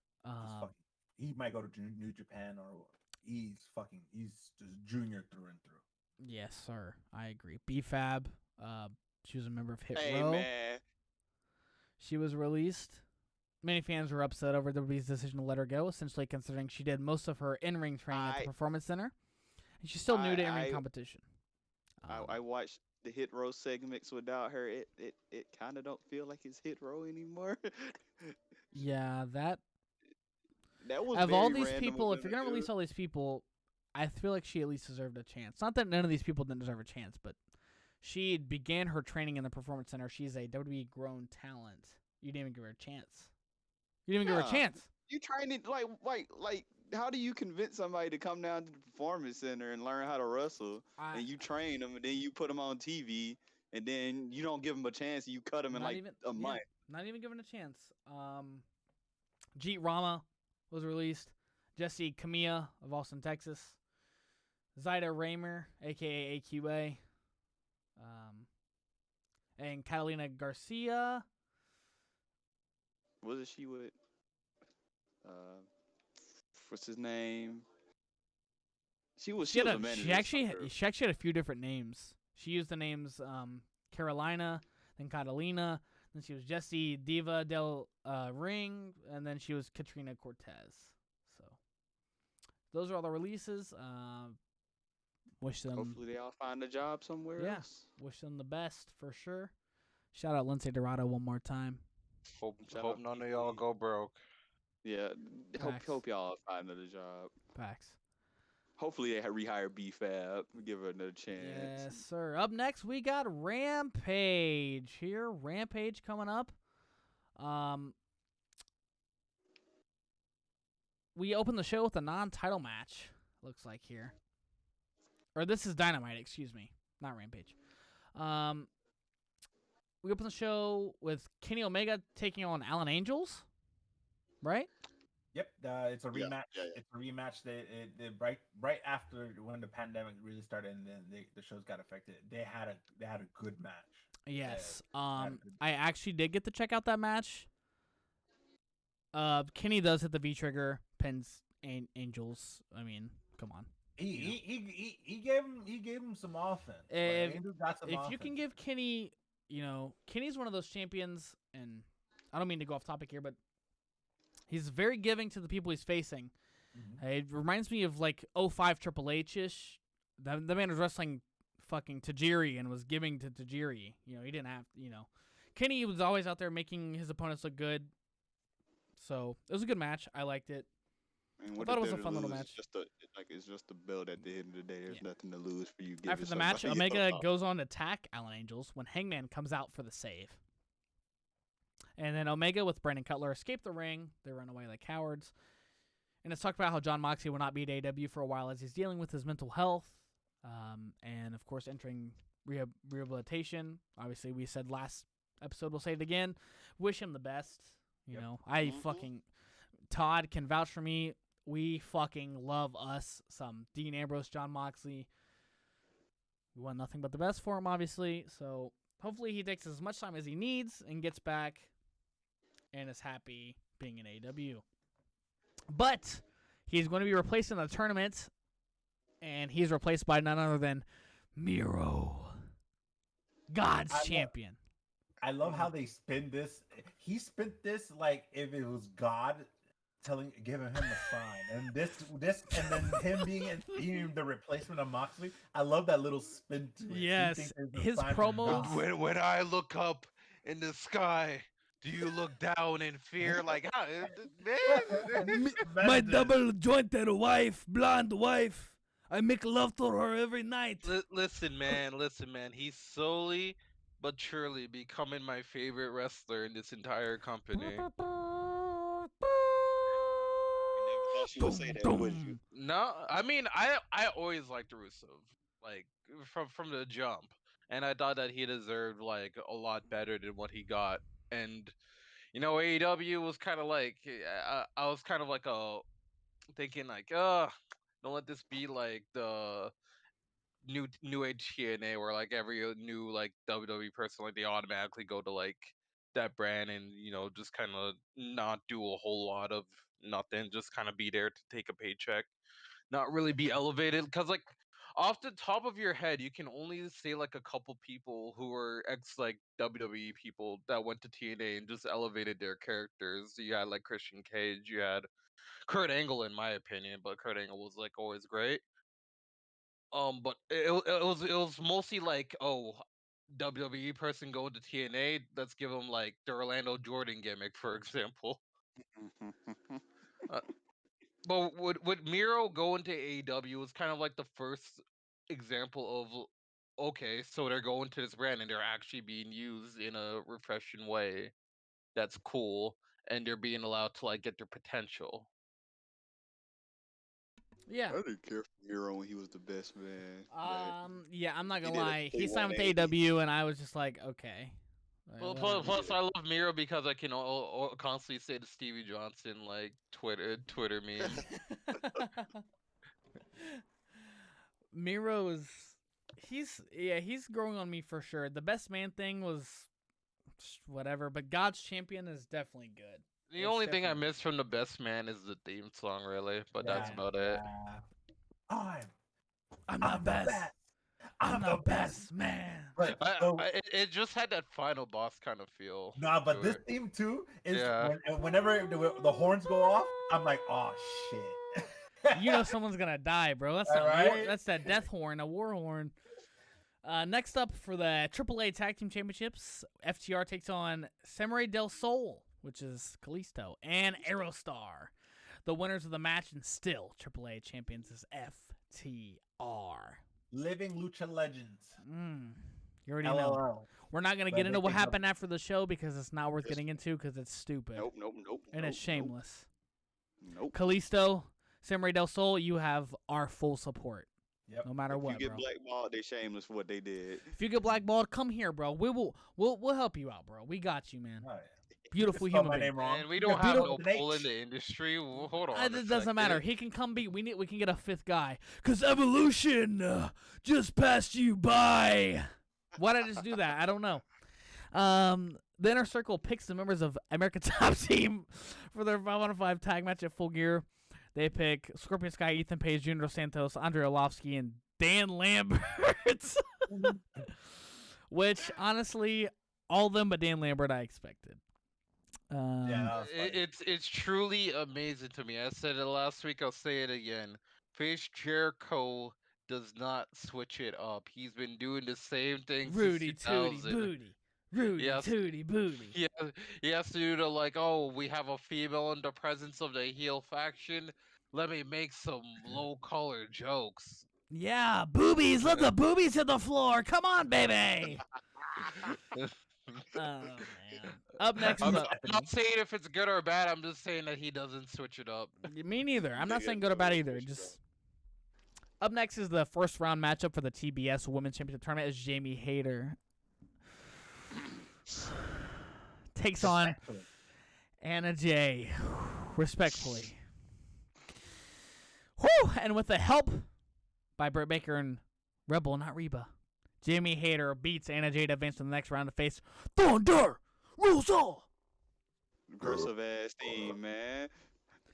He might go to New Japan, or he's just junior through and through. Yes, sir. I agree. B-Fab, she was a member of Hit Hey, Row. man. She was released. Many fans were upset over WWE's decision to let her go, essentially considering she did most of her in-ring training at the Performance Center. And she's still new to in-ring competition. I watched the Hit Row segments without her. It kind of don't feel like it's Hit Row anymore. Yeah, that was of very all these random people, of if you're them going to release all these people, I feel like she at least deserved a chance. Not that none of these people didn't deserve a chance, but she began her training in the Performance Center. She's a WWE grown talent. You didn't even give her a chance. You didn't even give her a chance. You trying to like how do you convince somebody to come down to the Performance Center and learn how to wrestle, and you train them, and then you put them on TV, and then you don't give them a chance, and you cut them in a month. Not even given a chance. Jeet Rama was released. Jesse Camilla of Austin, Texas. Zyda Raymer, a.k.a. AQA. And Catalina Garcia. Wasn't she with? What's his name? She was a manager. She actually had a few different names. She used the names Carolina, then Catalina, then she was Jessie Diva del Ring, and then she was Katrina Cortez. So those are all the releases. Wish them. Hopefully they all find a job somewhere else. Wish them the best for sure. Shout out Lindsay Dorado one more time. Hope none of y'all go broke. Yeah, hope y'all find another job. Facts. Hopefully they rehire B-Fab. Give her another chance. Yes, sir. Up next, we got Rampage here. Rampage coming up. We open the show with a non-title match, looks like here. Or this is Dynamite, excuse me. Not Rampage. We open the show with Kenny Omega taking on Alan Angels, right? Yep, it's a rematch. Yeah. It's a rematch. They right after when the pandemic really started, and then the shows got affected. They had a good match. Yes. I actually did get to check out that match. Kenny does hit the V trigger, pins Angels. I mean, come on. He gave him some offense. If you can give Kenny, Kenny's one of those champions, and I don't mean to go off topic here, but he's very giving to the people he's facing. Mm-hmm. It reminds me of like 05 Triple H-ish. The man was wrestling fucking Tajiri and was giving to Tajiri. He didn't have, Kenny was always out there making his opponents look good. So it was a good match. I liked it. I thought it was a fun little match. It's just a build at the end of the day. There's nothing to lose for you. After the match, Omega goes on to attack Alan Angels when Hangman comes out for the save. And then Omega with Brandon Cutler escape the ring. They run away like cowards. And it's talked about how John Moxley will not be at AEW for a while as he's dealing with his mental health. And, of course, entering rehabilitation. Obviously, we said last episode, we'll say it again. Wish him the best. Todd can vouch for me. We fucking love us some Dean Ambrose, John Moxley. We want nothing but the best for him, obviously. So hopefully he takes as much time as he needs and gets back and is happy being in AEW. But he's going to be replaced in the tournament, and he's replaced by none other than Miro, God's champion. I love how they spin this. He spent this like if it was God giving him a sign, and this, and then him being the replacement of Moxley. I love that little spin to it. Yes, his promo. When I look up in the sky, do you look down in fear? Like, man, my double jointed wife, blonde wife. I make love to her every night. Listen, man. He's slowly but surely becoming my favorite wrestler in this entire company. She would say that, would you? No, I mean, I always liked Rusev, like from the jump, and I thought that he deserved like a lot better than what he got. And AEW was kind of like I was kind of like thinking like, don't let this be like the new age TNA where like every new like WWE person, like they automatically go to like that brand and just kind of not do a whole lot of nothing, just kind of be there to take a paycheck, not really be elevated. Because like off the top of your head you can only say like a couple people who were ex like WWE people that went to TNA and just elevated their characters. You had like Christian Cage, you had Kurt Angle in my opinion, but Kurt Angle was like always great. But it was mostly like, WWE person going to TNA, let's give him like the Orlando Jordan gimmick, for example. But with Miro going to AEW was kind of like the first example of, okay, so they're going to this brand and they're actually being used in a refreshing way. That's cool, and they're being allowed to like get their potential. Yeah. I didn't care for Miro when he was the best man. Yeah, I'm not gonna lie. He signed with AEW, and I was just like, okay. Well, plus I love Miro because I can constantly say to Stevie Johnson like Twitter meme. Miro's he's growing on me for sure. The best man thing was whatever, but God's champion is definitely good. The only thing I miss from the best man is the theme song, really, but that's about it. I'm the best. I'm the best man. But it just had that final boss kind of feel. Nah, but this theme too is whenever the horns go off, I'm like, oh shit. You know someone's gonna die, bro. That's that's that death horn, a war horn. Next up for the AAA Tag Team Championships, FTR takes on Samurai del Sol, which is Kalisto, and Aerostar. The winners of the match and still AAA champions is FTR. Living Lucha Legends. You already know. We're not going to get into what happened after the show because it's not worth getting into because it's stupid. Nope. And it's shameless. Nope. Kalisto, Samurai del Sol, you have our full support. Yep. No matter what, If you get blackballed, they shameless for what they did. If you get blackballed, come here, bro. We'll help you out, bro. We got you, man. Right. Beautiful human being. And we don't have no pull in the industry. Hold on. It doesn't matter. He can come beat. We can get a fifth guy. Cause Evolution just passed you by. Why did I just do that? I don't know. The Inner Circle picks the members of American Top Team for their 5-on-5 tag match at Full Gear. They pick Scorpion Sky, Ethan Page, Junior Santos, Andre Arlovsky, and Dan Lambert. Which, honestly, all of them but Dan Lambert I expected. It's truly amazing to me. I said it last week. I'll say it again. Chris Jericho does not switch it up. He's been doing the same thing Rudy since 2000. Tooty Booty. Rudy Tooty Booty. Yeah, he has to do the like, oh, we have a female in the presence of the heel faction. Let me make some low-color jokes. Yeah, boobies. Let the boobies hit the floor. Come on, baby. Oh, man. Up next, I'm not saying if it's good or bad. I'm just saying that he doesn't switch it up. Me neither. I'm not saying good or bad either. Just up next is the first round matchup for the TBS Women's Championship Tournament. Is Jamie Hayter takes on Anna Jay, respectfully. Whew! And with the help by Britt Baker and Rebel, not Reba, Jamie Hayter beats Anna Jay to advance to the next round to face Thunder Rosa. Aggressive ass team, man.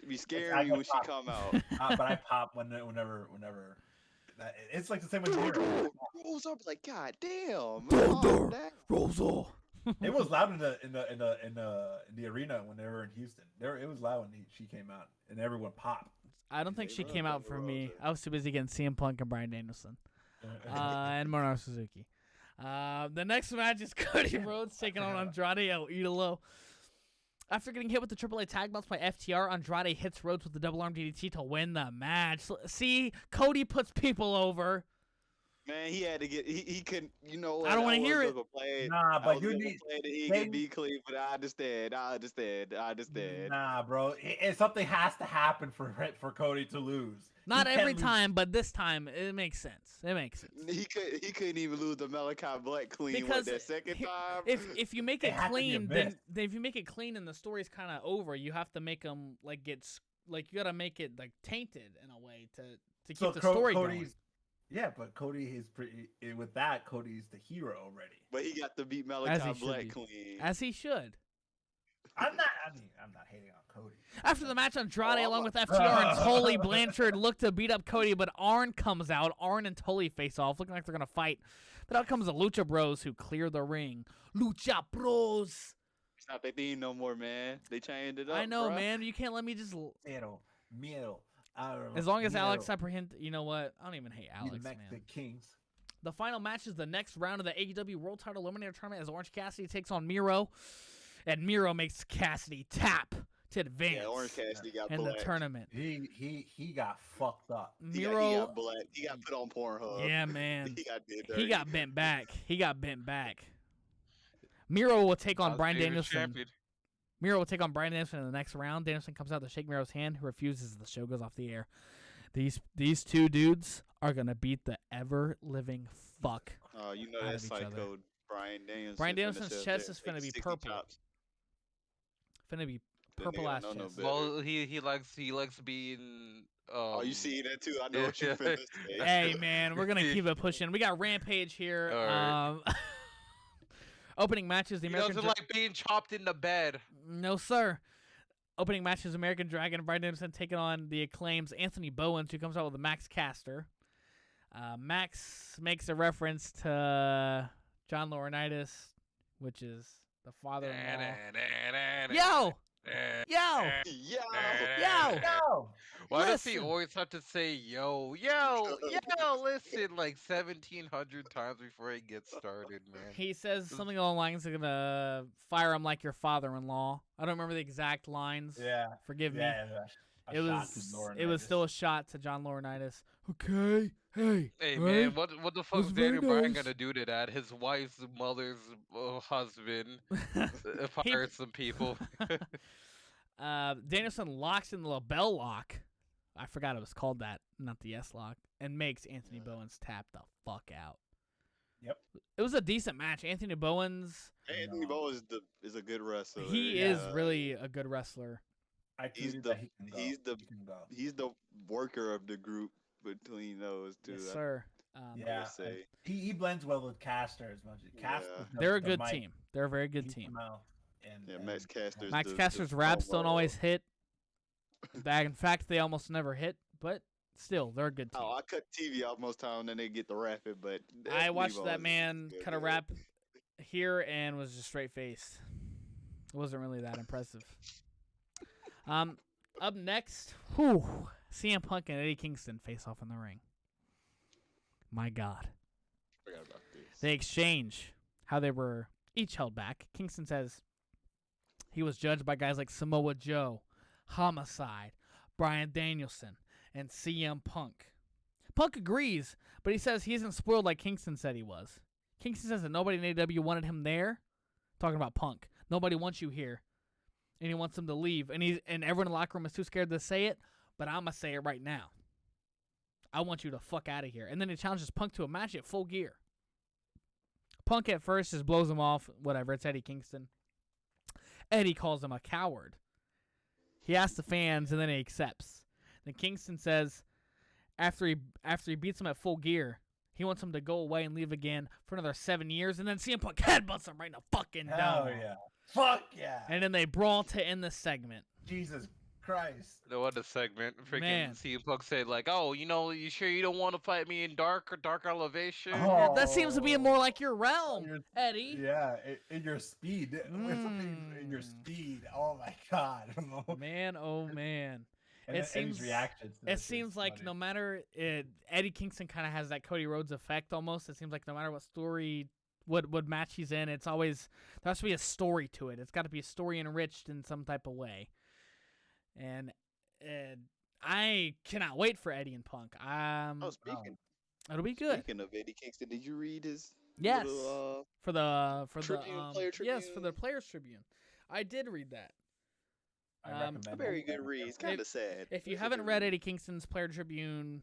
It be scaring me when she come out. But I pop whenever. It's like the same with Jericho. Rosa, like, God damn. Thunder Rosa. It was loud in the arena when they were in Houston. It was loud when she came out, and everyone popped. I don't think she came out for me. I was too busy getting CM Punk and Bryan Danielson. And Minoru Suzuki. The next match is Cody Rhodes taking on Andrade El Idolo. After getting hit with the AAA tag belts by FTR, Andrade hits Rhodes with the double arm DDT to win the match. See, Cody puts people over. Man, he had to get. He couldn't. You know what? I don't want to hear it. Nah, but you need. He could be clean, but I understand. Nah, bro. Something has to happen for Cody to lose. Not every time, but this time it makes sense. He couldn't even lose the Malachi Black clean because that second time. If you make it clean, then if you make it clean and the story's kind of over, you have to make them like you gotta make it like tainted in a way to keep the story going. Yeah, but Cody is pretty. With that, Cody's the hero already. But he got to beat Malachi Black clean, as he should. I'm not hating on Cody. After the match, Andrade, along with FTR and Tully Blanchard, look to beat up Cody, but Arn comes out. Arn and Tully face off, looking like they're gonna fight. But out comes the Lucha Bros, who clear the ring. Lucha Bros. It's not their theme no more, man. They changed it up. I know, bruh. man. You can't let me just. Miedo. As long as Alex apprehend, you know what? I don't even hate Alex, man. The Kings. The final match is the next round of the AEW World Title Eliminator Tournament as Orange Cassidy takes on Miro, and Miro makes Cassidy tap to advance. Yeah, Orange Cassidy got in black. the tournament. He got fucked up. Miro he got black. He got put on Pornhub. Yeah, man. He got bent back. Miro will take on Bryan Danielson. Miro will take on Bryan Danielson in the next round. Danielson comes out to shake Miro's hand, who refuses. The show goes off the air. These two dudes are gonna beat the ever living fuck. Oh, you know that psycho Bryan Danielson. Bryan Danielson's chest is finna be purple. Finna be purple ass chest. Well, he likes being Oh, you see that too? I know what you finna say. Hey man, we're gonna keep it pushing. We got Rampage here. All right. Opening matches, the He American. doesn't like being chopped in the bed. No sir. Opening matches, American Dragon and Bryan Danielson taking on the Acclaims. Anthony Bowens, who comes out with a Max Caster. Max makes a reference to John Laurinaitis, which is the father-in-law. Yo! Why does he always have to say yo, listen like 1,700 times before he gets started, man? He says something along the lines of gonna fire him like your father-in-law. I don't remember the exact lines. Yeah. Forgive me. Yeah. It was still a shot to John Laurinaitis. Okay. Hey man, what the fuck is Daniel Bryan gonna do to that? His wife's mother's husband fired some people. Danielson locks in the LaBelle lock. I forgot it was called that, not the S lock, and makes Anthony Bowens tap the fuck out. Yep. It was a decent match. Anthony Bowens is a good wrestler. He is really a good wrestler. He's the worker of the group between those two. Yes, sir. He blends well with Caster as much. They're a good team. They're a very good team. Max Caster's. Max Caster's raps don't always hit. In fact, they almost never hit. But still, they're a good team. Oh, I cut TV off most time, and then they get the rap it. But I watched that man cut a rap here and was just straight faced. It wasn't really that impressive. Up next, CM Punk and Eddie Kingston face off in the ring. My God. Forgot about this. They exchange how they were each held back. Kingston says he was judged by guys like Samoa Joe, Homicide, Bryan Danielson, and CM Punk. Punk agrees, but he says he isn't spoiled like Kingston said he was. Kingston says that nobody in AEW wanted him there. Talking about Punk. Nobody wants you here. And he wants him to leave. And everyone in the locker room is too scared to say it, but I'm going to say it right now. I want you to fuck out of here. And then he challenges Punk to a match at Full Gear. Punk at first just blows him off. Whatever, it's Eddie Kingston. Eddie calls him a coward. He asks the fans, and then he accepts. Then Kingston says after he beats him at Full Gear, he wants him to go away and leave again for another 7 years. And then CM Punk headbutts him right in the fucking dome. Hell yeah. Fuck yeah. And then they brawl to end the segment. Jesus Christ. No other segment. Man. Freaking CM Punk said like, oh, you sure you don't want to fight me in dark elevation? Oh. That seems to be more like your realm, Eddie. Yeah, in your speed. In your speed. Oh my God. Man, oh man. And it seems reactions. It seems like funny. No matter Eddie Kingston kind of has that Cody Rhodes effect almost. It seems like no matter what story, what match he's in, it's always there has to be a story to it. It's got to be a story enriched in some type of way. And I cannot wait for Eddie and Punk. It'll be good. Speaking of Eddie Kingston, did you read his? Yes. Little, for the Player Tribune? Yes, for the Players Tribune. I did read that. A very good read. It's kind of sad. If you haven't read Eddie Kingston's Player Tribune,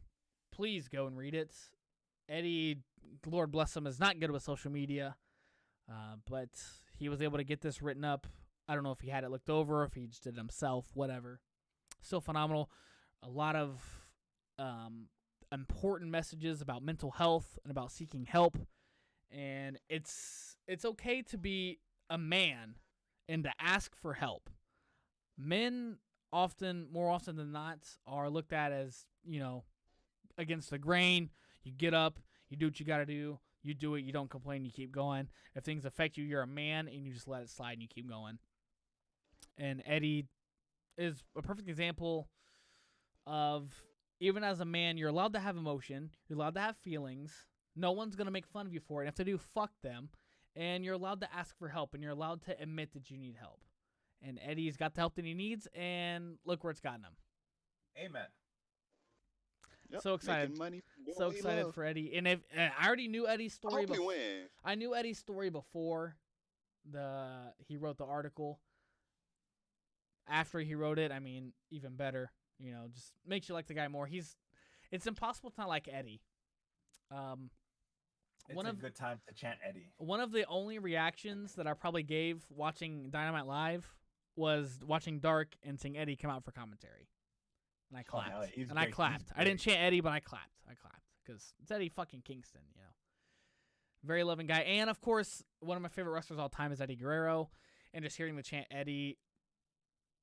please go and read it. Eddie, Lord bless him, is not good with social media, but he was able to get this written up. I don't know if he had it looked over, if he just did it himself, whatever. Still phenomenal. A lot of important messages about mental health and about seeking help. And it's okay to be a man and to ask for help. Men more often than not, are looked at as, against the grain. You get up, you do what you got to do, you do it, you don't complain, you keep going. If things affect you, you're a man, and you just let it slide and you keep going. And Eddie is a perfect example of, even as a man, you're allowed to have emotion, you're allowed to have feelings. No one's going to make fun of you for it. If they do, fuck them. And you're allowed to ask for help, and you're allowed to admit that you need help. And Eddie's got the help that he needs, and look where it's gotten him. Amen. Yep, so excited. So excited for Eddie. And I already knew Eddie's story. I knew Eddie's story before he wrote the article. After he wrote it, even better. Just makes you like the guy more. It's impossible to not like Eddie. It's a good time to chant Eddie. One of the only reactions that I probably gave watching Dynamite Live was watching Dark and seeing Eddie come out for commentary. And I clapped. Oh, yeah, I clapped. I didn't chant Eddie, but I clapped. Because it's Eddie fucking Kingston, you know. Very loving guy. And, of course, one of my favorite wrestlers of all time is Eddie Guerrero. And just hearing the chant Eddie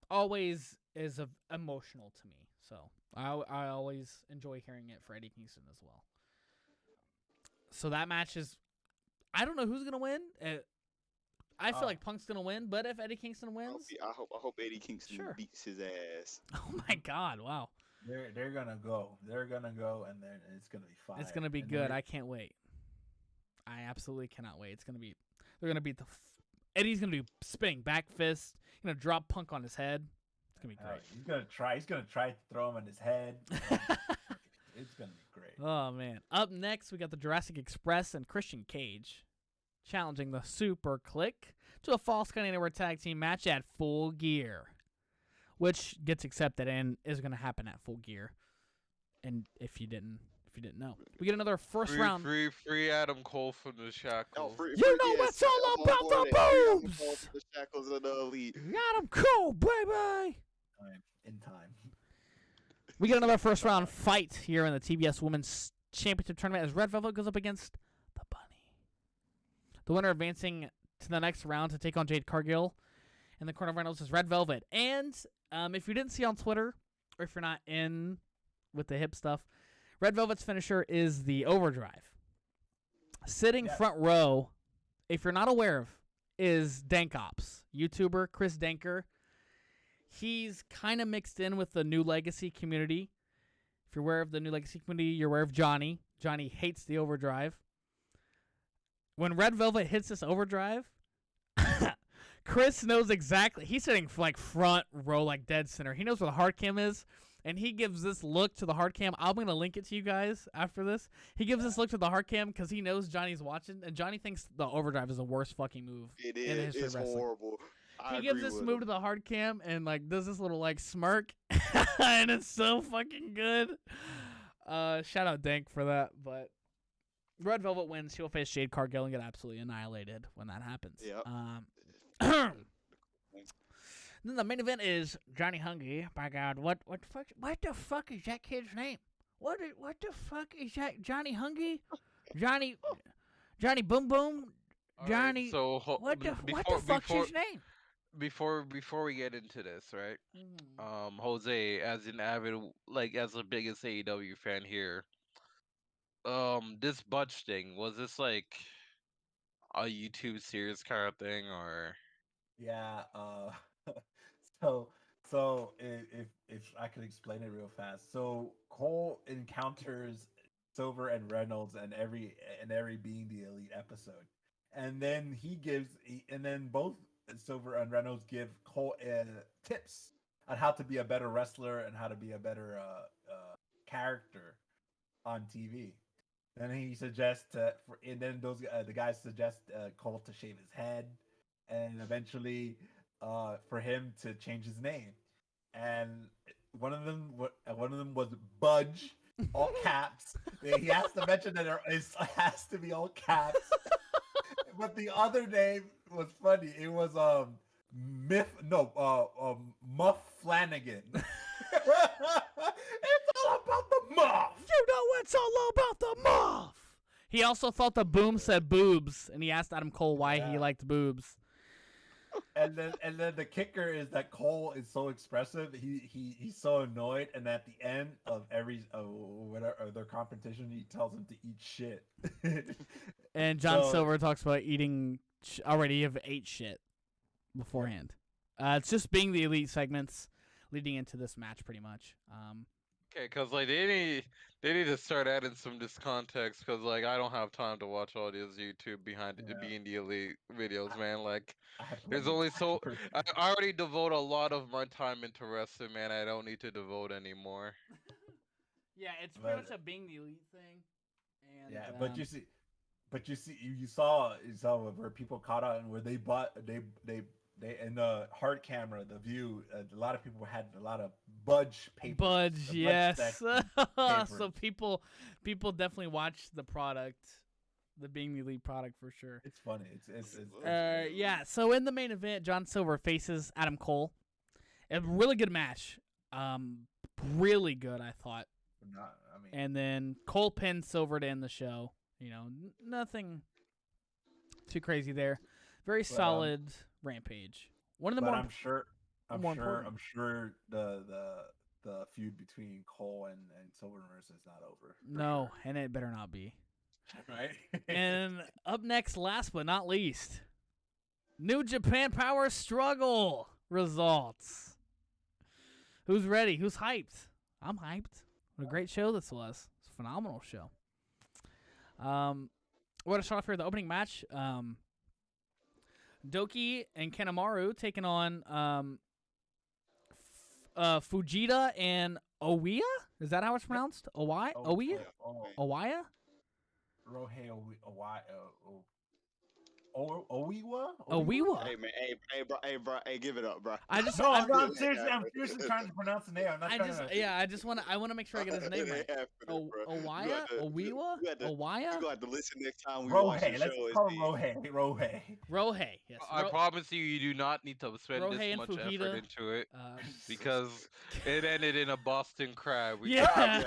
always is emotional to me. So I always enjoy hearing it for Eddie Kingston as well. So that match is... I don't know who's going to win. I feel like Punk's going to win, but if Eddie Kingston wins... I hope Eddie Kingston beats his ass. Oh, my God. Wow. They're going to go. They're going to go, and then it's going to be fine. It's going to be good. I can't wait. I absolutely cannot wait. It's going to be... They're going to beat the... Eddie's going to be spinning back fist. Going to drop Punk on his head. It's going to be great. He's going to try to throw him on his head. It's going to be great. Oh, man. Up next, we got the Jurassic Express and Christian Cage challenging the Super Click to a Falls Count Anywhere tag team match at Full Gear, which gets accepted and is going to happen at Full Gear. And if you didn't know, we get another first round. Free Adam Cole from the shackles. What's all about the boobs. The shackles of the elite. Adam Cole, baby. In time. We get another first round fight here in the TBS Women's Championship Tournament as Red Velvet goes up against the Bunny. The winner advancing to the next round to take on Jade Cargill. In the corner of Reynolds is Red Velvet. And if you didn't see on Twitter, or if you're not in with the hip stuff, Red Velvet's finisher is the overdrive. Sitting front row, if you're not aware of, is Dankops, YouTuber Chris Danker. He's kind of mixed in with the New Legacy community. If you're aware of the New Legacy community, you're aware of Johnny. Johnny hates the overdrive. When Red Velvet hits this overdrive, Chris knows exactly. He's sitting like front row, like dead center. He knows where the hard cam is, and he gives this look to the hard cam. I'm going to link it to you guys after this. He gives this look to the hard cam because he knows Johnny's watching, and Johnny thinks the overdrive is the worst fucking move. It is. It's horrible. He gives this move to the hard cam and like does this little like smirk, and it's so fucking good. Shout out Dank for that. But Red Velvet wins. She'll face Jade Cargill and get absolutely annihilated when that happens. Yep. Then the main event is Johnny Hungee. By God, what the fuck is that kid's name? What the fuck is that? Johnny Hungee? Johnny Boom Boom? Johnny. Right, so what the fuck's his name? Before we get into this, right? Jose, as an avid, as the biggest AEW fan here, this Butch thing, was this like a YouTube series kind of thing, or? Yeah. So if I could explain it real fast, so Cole encounters Silver and Reynolds and every Being the Elite episode, and then both Silver and Reynolds give Cole tips on how to be a better wrestler and how to be a better character on TV. Then he suggests the guys suggest Cole to shave his head, and eventually for him to change his name. And one of them was Budge, all caps. He has to mention that it has to be all caps. But the other name was funny. It was Muff Flanagan. It's all about the Muff. You know it's all about the Muff. He also thought the boom said boobs, and he asked Adam Cole why he liked boobs. And then the kicker is that Cole is so expressive. He's so annoyed, and at the end of every their competition, he tells him to eat shit. And John Silver talks about eating. Already have ate shit beforehand. It's just Being the Elite segments leading into this match, pretty much. Okay, because they need to start adding some discontext, because I don't have time to watch all these YouTube behind Being the Elite videos, man. There's only so I already devote a lot of my time into wrestling, man. I don't need to devote anymore. Yeah, it's pretty much a Being the Elite thing. And, but you saw where people caught on where they in the hard camera, the view, a lot of people had a lot of Budge paper. Budge, yes. So people definitely watch the product, the Being the Elite product for sure. It's funny. Yeah. So in the main event, John Silver faces Adam Cole. A really good match. Really good, I thought. I mean, And then Cole pinned Silver to end the show. Nothing too crazy there. Very solid Rampage. One of the but more. I'm sure the feud between Cole and Silver is not over. No, sure. and it better not be. Right. And up next, last but not least, New Japan Power Struggle results. Who's ready? Who's hyped? I'm hyped. What a great show this was. It's a phenomenal show. We're going to start off here with the opening match. Doki and Kanemaru taking on Fujita and Oiya? Is that how it's pronounced? Oiya? Oiya? Oiya? Rohei Oiwa? Oiwa. Hey man, hey bro, give it up, bro. I just No, I'm seriously trying to pronounce the name. I'm not I want to make sure I get his name right. Oiya? Oiwa? You Oiya? got to listen next time we watch the Rohei. Let's show. call him Rohei. Rohei, yes. I promise you do not need to spend Rohei this and much Fujita, effort into it because it ended in a Boston crab. Yeah.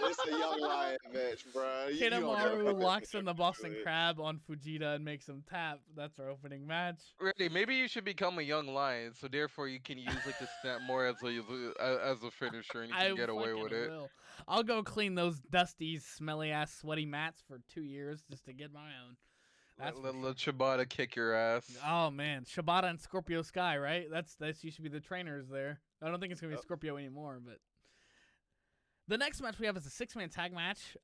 It's a young lion match, bro. Kanemaru locks in the Boston Crab on Fujita and makes him tap. That's our opening match. Really, maybe you should become a young lion, so therefore you can use like the snap more as a finisher, and you can get away with it. Will. I'll go clean those dusty, smelly ass, sweaty mats for 2 years just to get my own. That's let Shibata kick your ass. Oh man, Shibata and Scorpio Sky, right? That's you should be the trainers there. I don't think it's gonna be Scorpio anymore, but the next match we have is a 6-man tag match.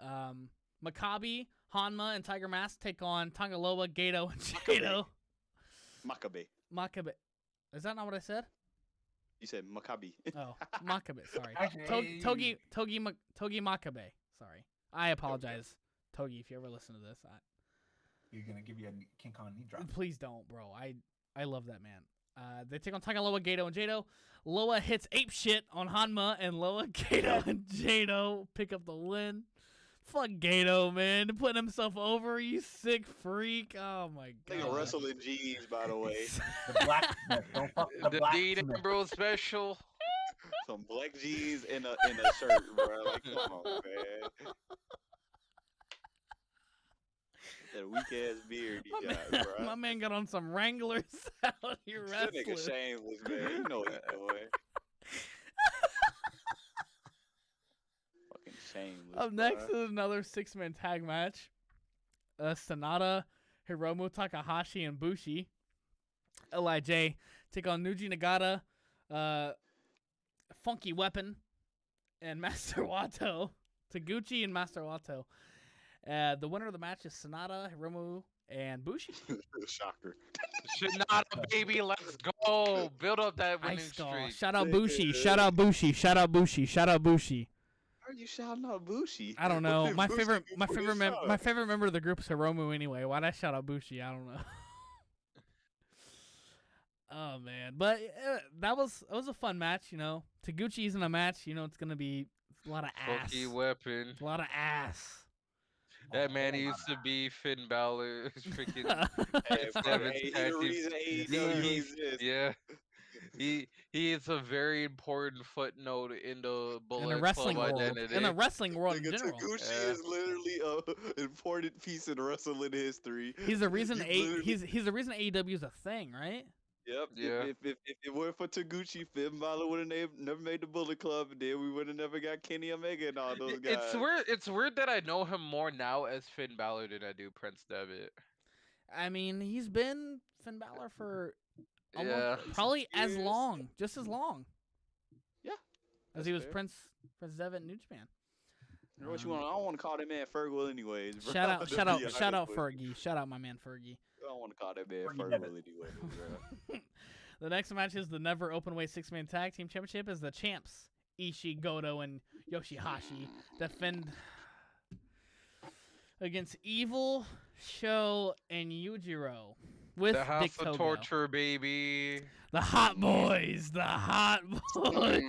Maccabi, Hanma, and Tiger Mask take on Tangaloa, Gato, and Jado. Maccabi. Is that not what I said? You said Maccabi. Oh, Maccabi. Sorry. Togi Maccabi. Sorry. I apologize, Togi, if you ever listen to this. You're gonna give you a King Kong knee drop. Please don't, bro. I love that man. They take on Tangaloa, Gato, and Jado. Loa hits ape shit on Hanma, and Loa, Gato, and Jado pick up the win. Fuck Gato, man. Putting himself over, you sick freak. Oh my god. They wrestling G's, by the way. The blacksmith. Don't fuck the Dean blacksmith. Ambrose special. Some black G's in a shirt, bro. Like, come on, man. That weak ass beard he got, bro. My man got on some Wranglers out here That wrestling. nigga shameless, man. You know what he's doing. Fucking shameless. Up next is another 6-man tag match. Sanada, Hiromu Takahashi, and Bushi. LIJ take on Nuji Nagata, Funky Weapon, and Master Wato. Taguchi and Master Wato. The winner of the match is Sanada, Hiromu, and Bushi. Shocker. Shinada, baby, let's go. Build up that winning streak. Shout out Bushi. Shout out Bushi. Shout out Bushi. Shout out Bushi. Why are you shouting out Bushi? I don't know. My Bushi favorite do for this my favorite member of the group is Hiromu anyway. Why'd I shout out Bushi? I don't know. Oh man, but that was a fun match. Taguchi's in a match. It's gonna be a lot of ass. Funky Weapon. A lot of ass. That man used to be Finn Balor's freaking Yeah. He is a very important footnote in the Bullet wrestling Club world. identity. In the wrestling world in general. Taguchi is literally an important piece in wrestling history. He's the reason he's the reason AEW is a thing, right? Yep. Yeah. If it weren't for Taguchi, Finn Balor would have never made the Bullet Club, and then we would have never got Kenny Omega and all those guys. It's weird that I know him more now as Finn Balor than I do Prince Devitt. I mean, he's been Finn Balor for probably just as long. Yeah. As he was Prince Devitt in New Japan. You know what you want? I don't want to call that man Fergal anyways. Bro. Shout out Fergie. Shout out my man Fergie. I don't want to call that man Fergal anyways, bro. The next match is the never openweight 6-man tag team championship as the champs Ishii, Goto, and Yoshihashi defend against Evil, Sho, and Yujiro with the House Dick of Togo. Torture, baby. The Hot Boys. The Hot Boys.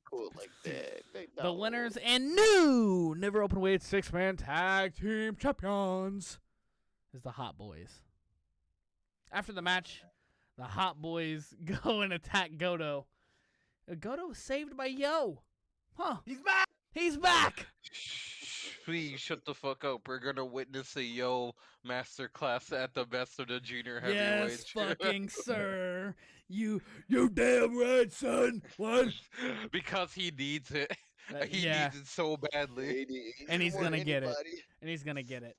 Cool like that. The winners and new never openweight 6-man tag team champions is the Hot Boys. After the match, the Hot Boys go and attack Goto. Goto was saved by Yo. Huh. He's back. He's back. Please shut the fuck up. We're gonna witness a Yo masterclass at the Best of the Junior Heavyweight. Yes, fucking sir. You damn right, son. What? Because he needs it. He yeah. needs it so badly. And he's gonna get it. And he's gonna get it.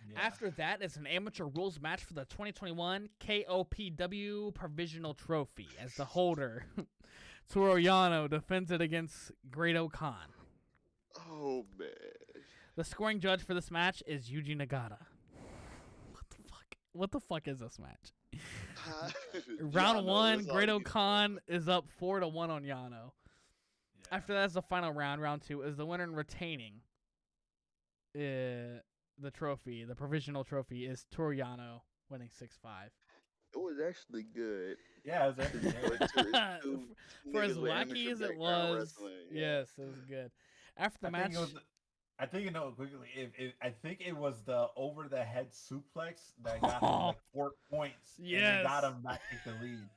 Yeah. After that is an amateur rules match for the 2021 KOPW Provisional Trophy as the holder, Toru Yano, defends it against Great-O-Khan. Oh, man. The scoring judge for this match is Yuji Nagata. What the fuck? What the fuck is this match? Round one, Great-O-Khan is up 4-1 on Yano. Yeah. After that is the final round. Round two is the winner and retaining the trophy. The provisional trophy is Toru Yano winning 6-5. It was actually good. Yeah, it was actually good. For as wacky as it was, yes, it was good. After the match, I think you know quickly. I think it was the over the head suplex that got him like 4 points. Yes, and got him back to the lead.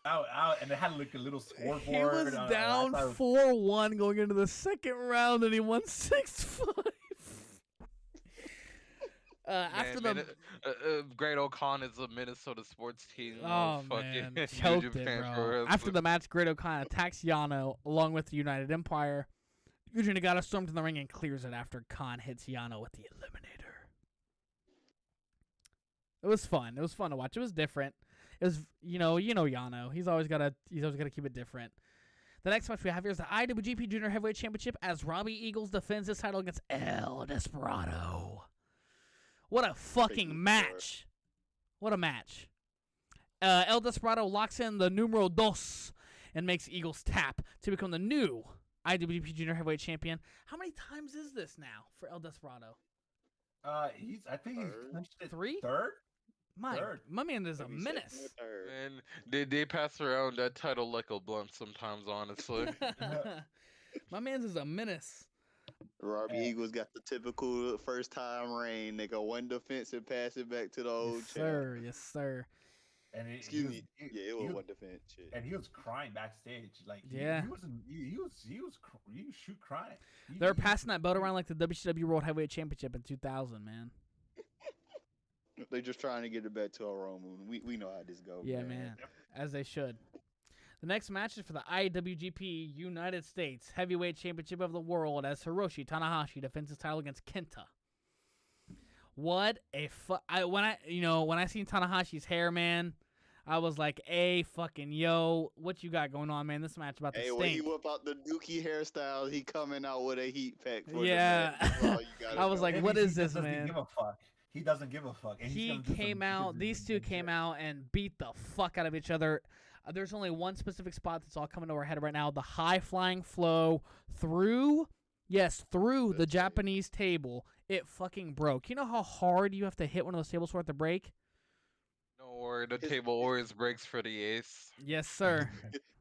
Out, and it had like a little scoreboard. He was down 4-1 going into the second round, and he won 6-5. After the Great-O-Khan is a Minnesota sports team. Oh man, choked it, bro. After the match, Great-O-Khan attacks Yano along with the United Empire. Yuji Nagata storms in the ring and clears it after Khan hits Yano with the Eliminator. It was fun. It was fun to watch. It was different. It was you know Yano. He's always gotta keep it different. The next match we have here is the IWGP Junior Heavyweight Championship as Robbie Eagles defends his title against El Desperado. What a fucking match. What a match. El Desperado locks in the numero dos and makes Eagles tap to become the new IWGP Junior Heavyweight Champion. How many times is this now for El Desperado? I think he's clinched it 3? Third? My man is a menace. And they pass around that title like a blunt sometimes, honestly. My man's is a menace. Robbie Eagles got the typical first time reign. They go one defense and pass it back to the old Yes, sir. Yes, sir. And Excuse me. It was one defense. Shit. And he was crying backstage. Like he was crying. They're passing that belt around like the WCW World Heavyweight Championship in 2000, man. They're just trying to get it back to our own. We know how this goes. Yeah, man. As they should. The next match is for the IWGP United States Heavyweight Championship of the World as Hiroshi Tanahashi defends his title against Kenta. What a when I seen Tanahashi's hair, man, I was like, "Hey, fucking yo, what you got going on, man? This match about to stink." When he whip out the Dookie hairstyle, he coming out with a heat pack. For yeah, I was like, "What is this, man?" Give a fuck. He doesn't give a fuck. And he came out. These two came out and beat the fuck out of each other. There's only one specific spot that's all coming to our head right now. The high flying flow through the Japanese table. It fucking broke. You know how hard you have to hit one of those tables for it to break? Don't worry, the table always breaks for the ace. Yes, sir.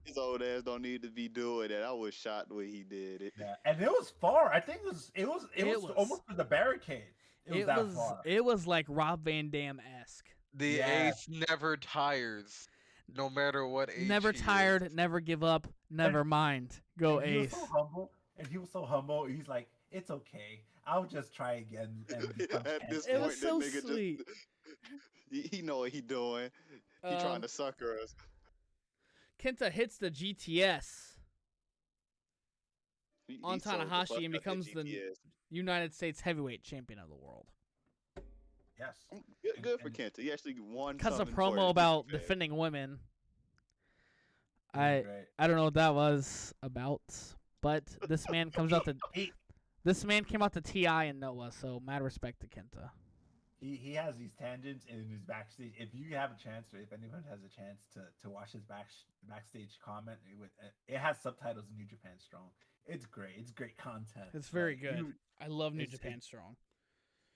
His old ass don't need to be doing that. I was shocked when he did it. Yeah, and it was far. I think it was almost to the barricade. It was like Rob Van Dam-esque. The ace never tires, no matter what age. Never tired, never give up, never mind. Go and ace. He was so humble. He's like, "It's okay. I'll just try again." At this it point, was so nigga sweet. He know what he doing. He trying to sucker us. Kenta hits the GTS on Tanahashi and becomes the United States Heavyweight Champion of the world. Yes. Good for Kenta. He actually won. Because a promo about defending women. I don't know what that was about, but this man came out to TI and Noah, so mad respect to Kenta. He has these tangents in his backstage. If you have a chance, or if anyone has a chance to watch his backstage comment, it has subtitles in New Japan Strong. It's great. It's great content. It's very good. I love New Japan Strong.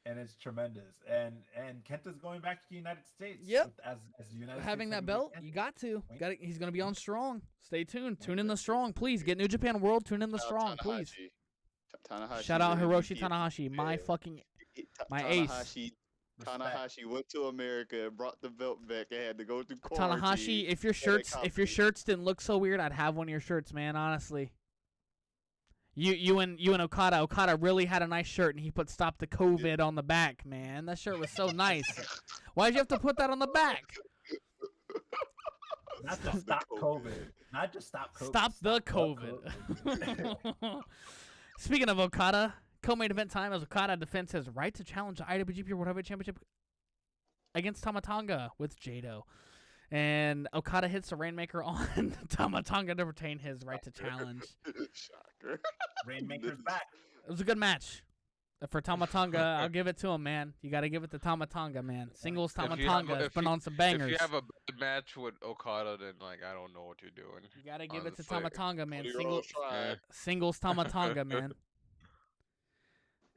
And it's tremendous. And Kenta's going back to the United States. Yep. As United having States that belt, you got to. He's going to be on Strong. Stay tuned. Tune in the Strong, please. Get New Japan World. Tune in the Strong, please. Tanahashi. Shout out Hiroshi Tanahashi, my ace. Tanahashi went to America and brought the belt back and had to go through quarantine. Tanahashi, if your shirts didn't look so weird, I'd have one of your shirts, man. Honestly. You and Okada really had a nice shirt, and he put "Stop the COVID" on the back, man. That shirt was so nice. Why'd you have to put that on the back? Not to stop COVID. Not just stop COVID. Stop the COVID. Speaking of Okada, co-main event time as Okada defends his right to challenge the IWGP World Heavyweight Championship against Tama Tonga with Jado. And Okada hits the Rainmaker on Tama Tonga to retain his right to challenge. Shocker. Rainmaker's back. It was a good match. For Tama Tonga, I'll give it to him, man. You got to give it to Tama Tonga, man. Singles Tama Tonga has been on some bangers. If you have a bad match with Okada, then I don't know what you're doing. You got to give it to Tama Tonga, man. Singles Tama Tonga, man.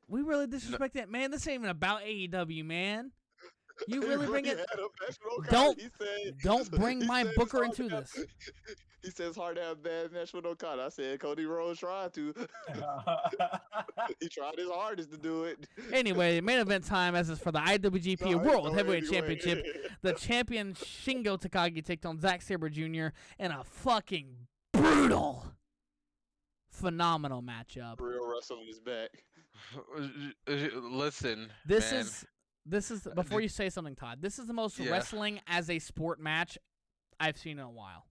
We really disrespect that, man. This ain't even about AEW, man. You really bring it. Don't bring my Booker into this. He says hard to have a bad match with Okada. I said Cody Rhodes tried to. He tried his hardest to do it. Anyway, main event time as is for the IWGP World Heavyweight Championship. The champion Shingo Takagi takes on Zack Sabre Jr. in a fucking brutal, phenomenal matchup. Real wrestling is back. Listen, This is before you say something, Todd. This is the most wrestling as a sport match I've seen in a while.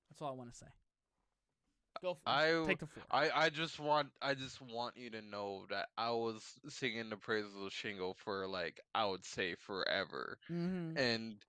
That's all I want to say. Go for take the floor. I just want you to know that I was singing the praises of Shingo for I would say forever. Mm-hmm. And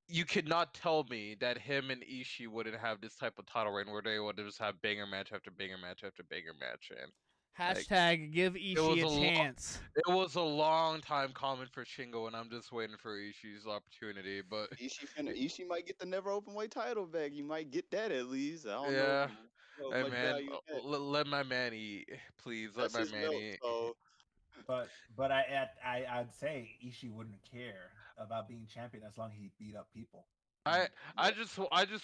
you could not tell me that him and Ishii wouldn't have this type of title reign where they would just have banger match after banger match after banger match, and Give Ishii a chance. It was a long time coming for Shingo, and I'm just waiting for Ishii's opportunity. But Ishii might get the never open weight title back. You might get that at least. I don't know. Yeah. Hey man, let my man eat, please. Let my man eat. But I'd say Ishii wouldn't care about being champion as long as he beat up people. I just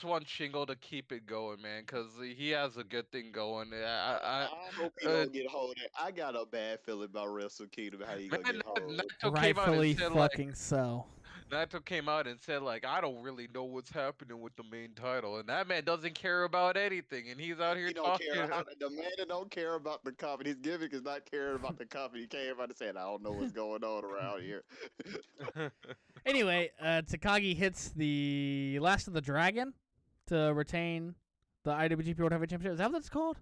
want Shingo to keep it going, man, because he has a good thing going. I hope he don't get hold. I got a bad feeling about Wrestle Kingdom. How you gonna get hold? Rightfully fucking so. Naito came out and said I don't really know what's happening with the main title, and that man doesn't care about anything, and he's out here talking. The man that don't care about the company. His gimmick is not caring about the company. He came out and said, "I don't know what's going on around here." Anyway, Takagi hits the Last of the Dragon to retain the IWGP World Heavyweight Championship. Is that what it's called?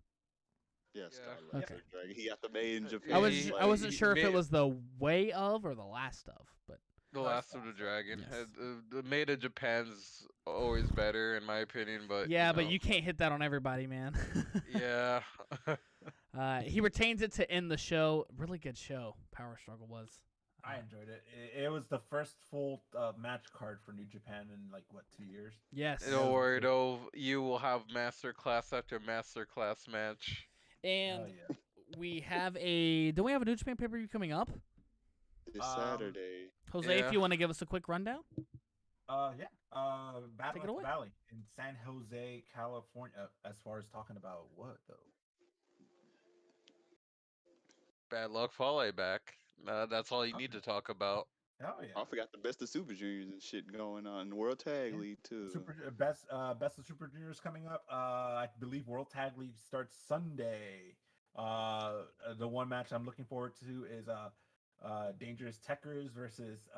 Yes. Yeah. Okay. He got the made in Japan. I wasn't sure if it was the Way of or the Last of, but. The Last of the Dragon. Yes. The made in Japan's always better, in my opinion, but but you can't hit that on everybody, man. Yeah. He retains it to end the show. Really good show. Power Struggle was. I enjoyed it. It was the first full match card for New Japan in 2 years. Yes. Don't worry, though. You will have masterclass after masterclass match. And we have don't we have a New Japan pay-per-view coming up? This Saturday. Jose, if you want to give us a quick rundown. Battle Take it at away. the Valley in San Jose, California. As far as talking about what though? Bad Luck Fale back. That's all you need to talk about. Hell yeah! I forgot the Best of Super Juniors and shit going on in the World Tag League too. Best of Super Juniors coming up. I believe World Tag League starts Sunday. The one match I'm looking forward to is Dangerous Tekkers versus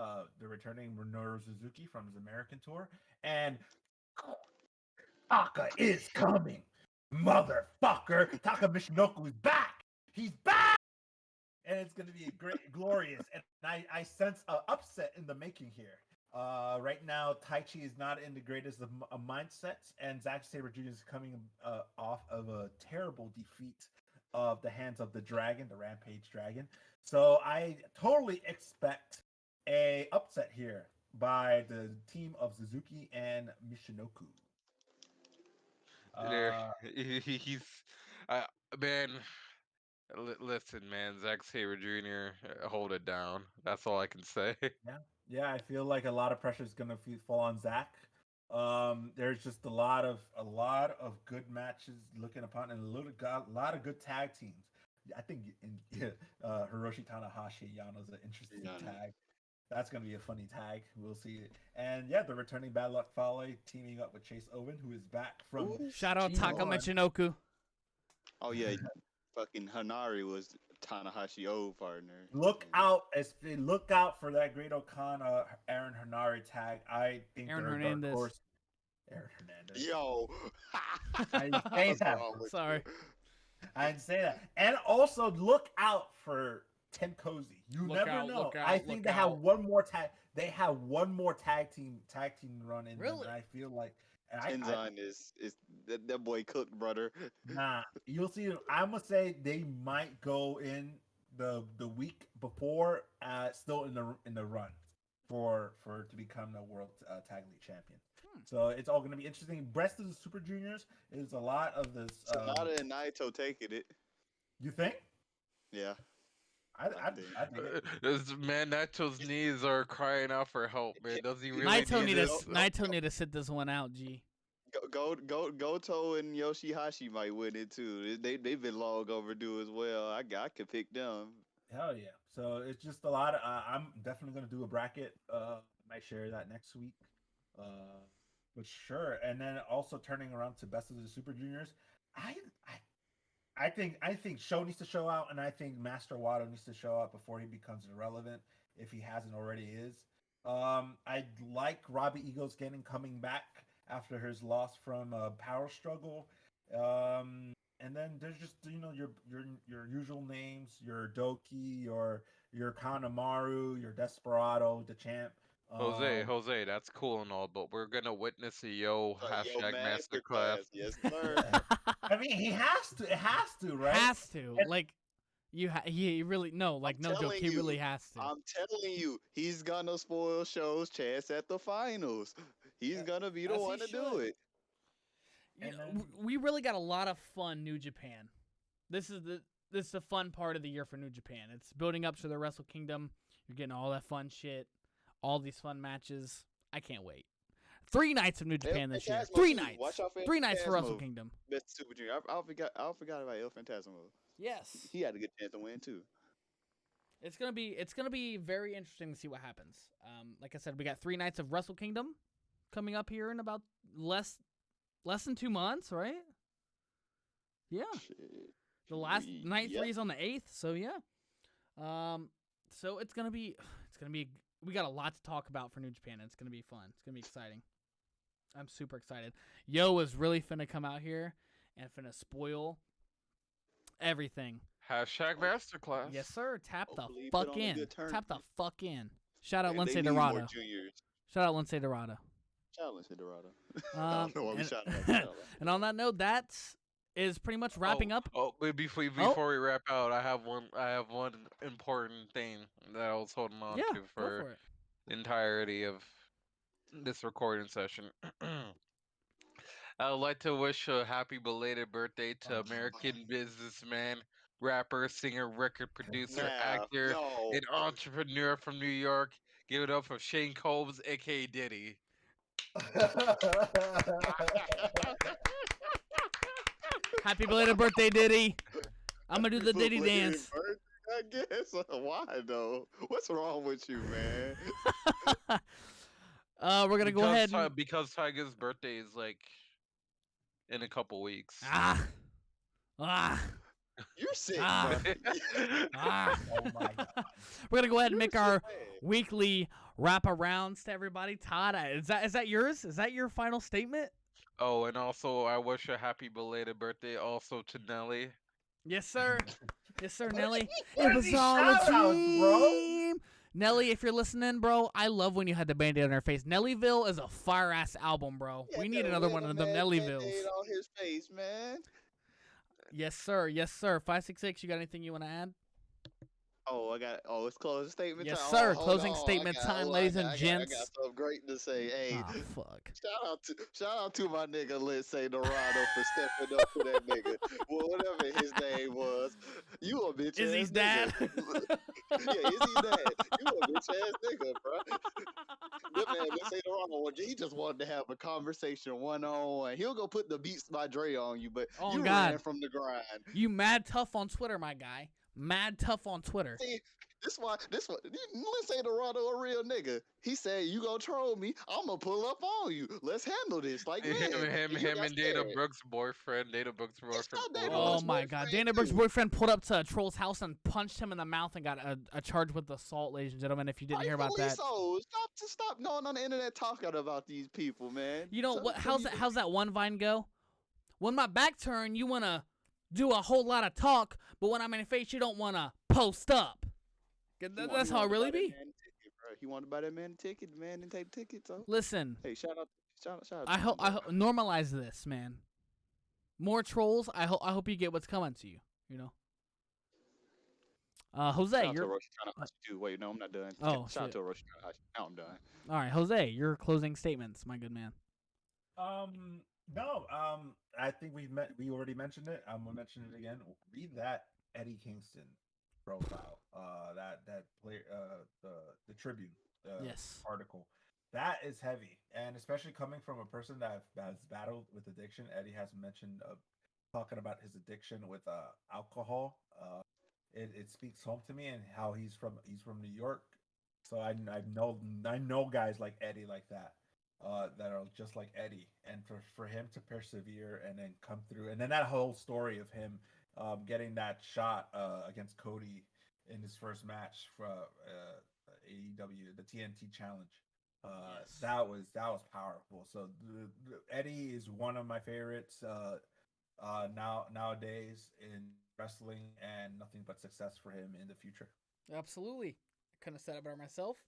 the returning Minoru Suzuki from his American tour, and Taka is coming, motherfucker. Taka Michinoku is back. He's back, and it's gonna be glorious. And I sense an upset in the making here. Right now, Taichi is not in the greatest of mindsets, and Zack Sabre Jr. is coming off of a terrible defeat of the hands of the Dragon, the Rampage Dragon. So I totally expect a upset here by the team of Suzuki and Michinoku. He's man. Listen, man, Zack Sabre Jr. Hold it down. That's all I can say. Yeah. I feel like a lot of pressure is gonna fall on Zack. There's just a lot of good matches looking upon, and a lot of good tag teams. I think Hiroshi Tanahashi Yano's an interesting tag. That's gonna be a funny tag. We'll see it. And yeah, the returning Bad Luck Fale teaming up with Chase Owen, who is back from. Shout out G1. Taka Michinoku. Oh yeah, fucking Hanari was Tanahashi old partner. Look out for that Great Okana Aaron Hanari tag. I think Aaron they're a dark Hernandez. horse. Aaron Hernandez. Yo, I didn't say What's that. wrong with Sorry. you? I didn't say that. And also look out for Tim Cozy. You Look never out, know. look out, I think look they have out. one more tag. They have one more tag team run in Really? them, and I feel like Tenzon is that boy cooked, brother. nah. You'll see. I'm gonna say they might go in the week before, still in the run for to become the world tag league champion. So it's all gonna be interesting. Rest of the Super Juniors is a lot of this. Sonata and Naito taking it. You think? Yeah. I think it. This man, Naito's knees are crying out for help, man. Does he really Naito need this? Naito need to sit this one out, G. Goto and Yoshihashi might win it too. They've been long overdue as well. I could pick them. Hell yeah! So it's just a lot of. I'm definitely gonna do a bracket. Might share that next week. But sure. And then also turning around to Best of the Super Juniors. I think Sho needs to show out, and I think Master Wato needs to show out before he becomes irrelevant, if he hasn't already is. I like Robbie Eagles coming back after his loss from Power Struggle. And then there's just your usual names, your Doki, your Kanemaru, your Desperado, the champ. Jose, that's cool and all, but we're gonna witness a #masterclass. Yes, sir. I mean, he has to. It has to, right? Has to. Like, he really, no, like, I'm no joke. telling He you, really has to. I'm telling you, he's gonna spoil Show's chance at the finals. He's gonna be the As he one to do should. it. You know, we really got a lot of fun New Japan. This is the fun part of the year for New Japan. It's building up to the Wrestle Kingdom. You're getting all that fun shit, all these fun matches. I can't wait. 3 nights of New Japan this year. Phantasmo 3 too. nights. Watch out for 3 nights for Phantasmo. Wrestle Kingdom. Best Super Junior. I forgot about El Phantasmo. Yes. He had a good chance to win too. It's gonna be very interesting to see what happens. Like I said, we got 3 nights of Wrestle Kingdom coming up here in about less than 2 months, right? Yeah. Shit. The last night Yep. 3 is on the 8th, so yeah. So it's gonna be we got a lot to talk about for New Japan, and it's gonna be fun. It's gonna be exciting. I'm super excited. Yo is really finna come out here and finna spoil everything. #masterclass. Yes, sir. Tap the Hopefully he put fuck on a in. good turn. Tap the fuck in. Shout out They Lindsay need more Dorado. juniors. Shout out Lindsay Dorado. Shout out Lindsay Dorado. I don't know why we shouting out Shout out. And on that note, that is pretty much wrapping up. Oh, wait, before we wrap out, I have one important thing that I was holding on Yeah, to go for for it. the entirety of this recording session. I would like to wish a happy belated birthday to American businessman, rapper, singer, record producer, actor, no. and entrepreneur from New York. Give it up for Shane Combs, aka Diddy. Happy belated birthday, Diddy. I'm gonna do the Diddy Belated dance. birthday, I guess. Why though? What's wrong with you, man? We're gonna go ahead. Because Tiger's birthday is like in a couple weeks. You're sick, Ah. bro. Oh my god. We're gonna go ahead and You're make sick, our man. weekly wraparounds to everybody. Todd, is that yours? Is that your final statement? Oh, and also I wish a happy belated birthday also to Nelly. Yes, sir. Yes, sir, What Nelly. is It was these all a shout-outs, bro? dream. Nelly, if you're listening, bro, I love when you had the Band-Aid on her face. Nellyville is a fire-ass album, bro. Yeah, We need no, another we one had of a them mad Nellyvilles. Band-Aid on his face, man. Yes, sir. Yes, sir. 566, you got anything you want to add? It's closing statement Yes, time. sir. Hold Closing on. statement time, ladies and gents. I got something great to say. Hey, Ah, fuck. shout out to my nigga Lindsay Dorado for stepping up to that nigga. Well, whatever his name was. You a bitch Izzy's ass dad. nigga. Yeah, Izzy's dad. You a bitch ass nigga, bro. That man Lindsay Dorado, he just wanted to have a conversation one-on-one. He'll go put the Beats by Dre on you, but Oh, you God. ran from the grind. You mad tough on Twitter, my guy. mad tough on Twitter. See, this why let's say Dorado a real nigga. He said, "You gonna troll me? I'm gonna pull up on you. Let's handle this." Like him and Dana Brooks' boyfriend. Oh my God, Dana Brooks' boyfriend pulled up to a troll's house and punched him in the mouth and got a charge with assault, ladies and gentlemen. If you didn't hear about that, Stop going on the internet talking about these people, man. You know what? How's that one Vine go? When my back turned, you wanna do a whole lot of talk, but when I'm in your face, you don't wanna post up. That's how it really be. He wanted to buy that man a ticket. The man didn't take the ticket, so. Listen. Hey, shout out. I hope normalize this, man. More trolls. I hope you get what's coming to you. You know. Jose, you're. Wait, no, I'm not done. Oh, shout out to Roshi. Now I'm done. All right, Jose, your closing statements, my good man. No. I think we already mentioned it. I'm gonna mention it again. Read that Eddie Kingston profile. That player, the Tribune article. That is heavy, and especially coming from a person that has battled with addiction. Eddie has mentioned talking about his addiction with alcohol. It speaks home to me, and how he's from New York. So I know guys like Eddie like that. That are just like Eddie, and for him to persevere and then come through, and then that whole story of him getting that shot against Cody in his first match for AEW, the TNT Challenge. That was powerful. So Eddie is one of my favorites nowadays in wrestling, and nothing but success for him in the future. Absolutely, I couldn't have said it better myself.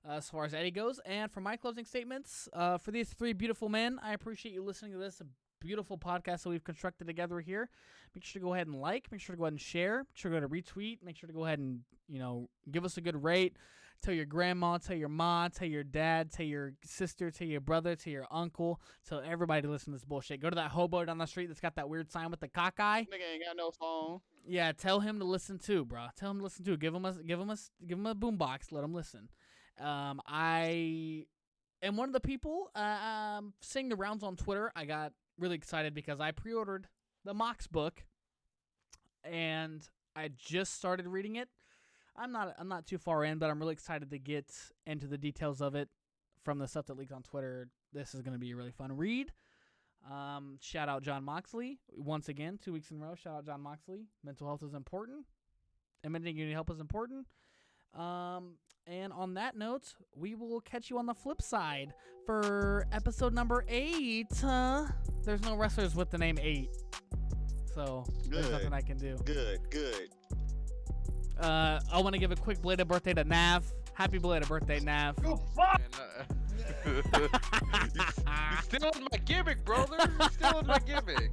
As far as Eddie goes, and for my closing statements, for these three beautiful men, I appreciate you listening to this beautiful podcast that we've constructed together here. Make sure to go ahead and like, make sure to go ahead and share, make sure to go to retweet, make sure to go ahead and, give us a good rate. Tell your grandma, tell your mom, tell your dad, tell your sister, tell your brother, tell your uncle, tell everybody to listen to this bullshit. Go to that hobo down the street that's got that weird sign with the cockeye. Nigga ain't got no phone. Yeah, tell him to listen too, bro. Tell him to listen too. Give him a boombox. Let him listen. I am one of the people seeing the rounds on Twitter. I got really excited because I pre-ordered the Mox book, and I just started reading it. I'm not too far in, but I'm really excited to get into the details of it from the stuff that leaked on Twitter. This is going to be a really fun read. Shout out John Moxley once again, 2 weeks in a row. Shout out John Moxley. Mental health is important. Admitting you need help is important. And on that note, we will catch you on the flip side for episode number 8. There's no wrestlers with the name 8, so there's nothing I can do. Good. I want to give a quick belated birthday to Nav. Happy belated birthday, Nav. You stealing my gimmick, brother. You stealing my gimmick.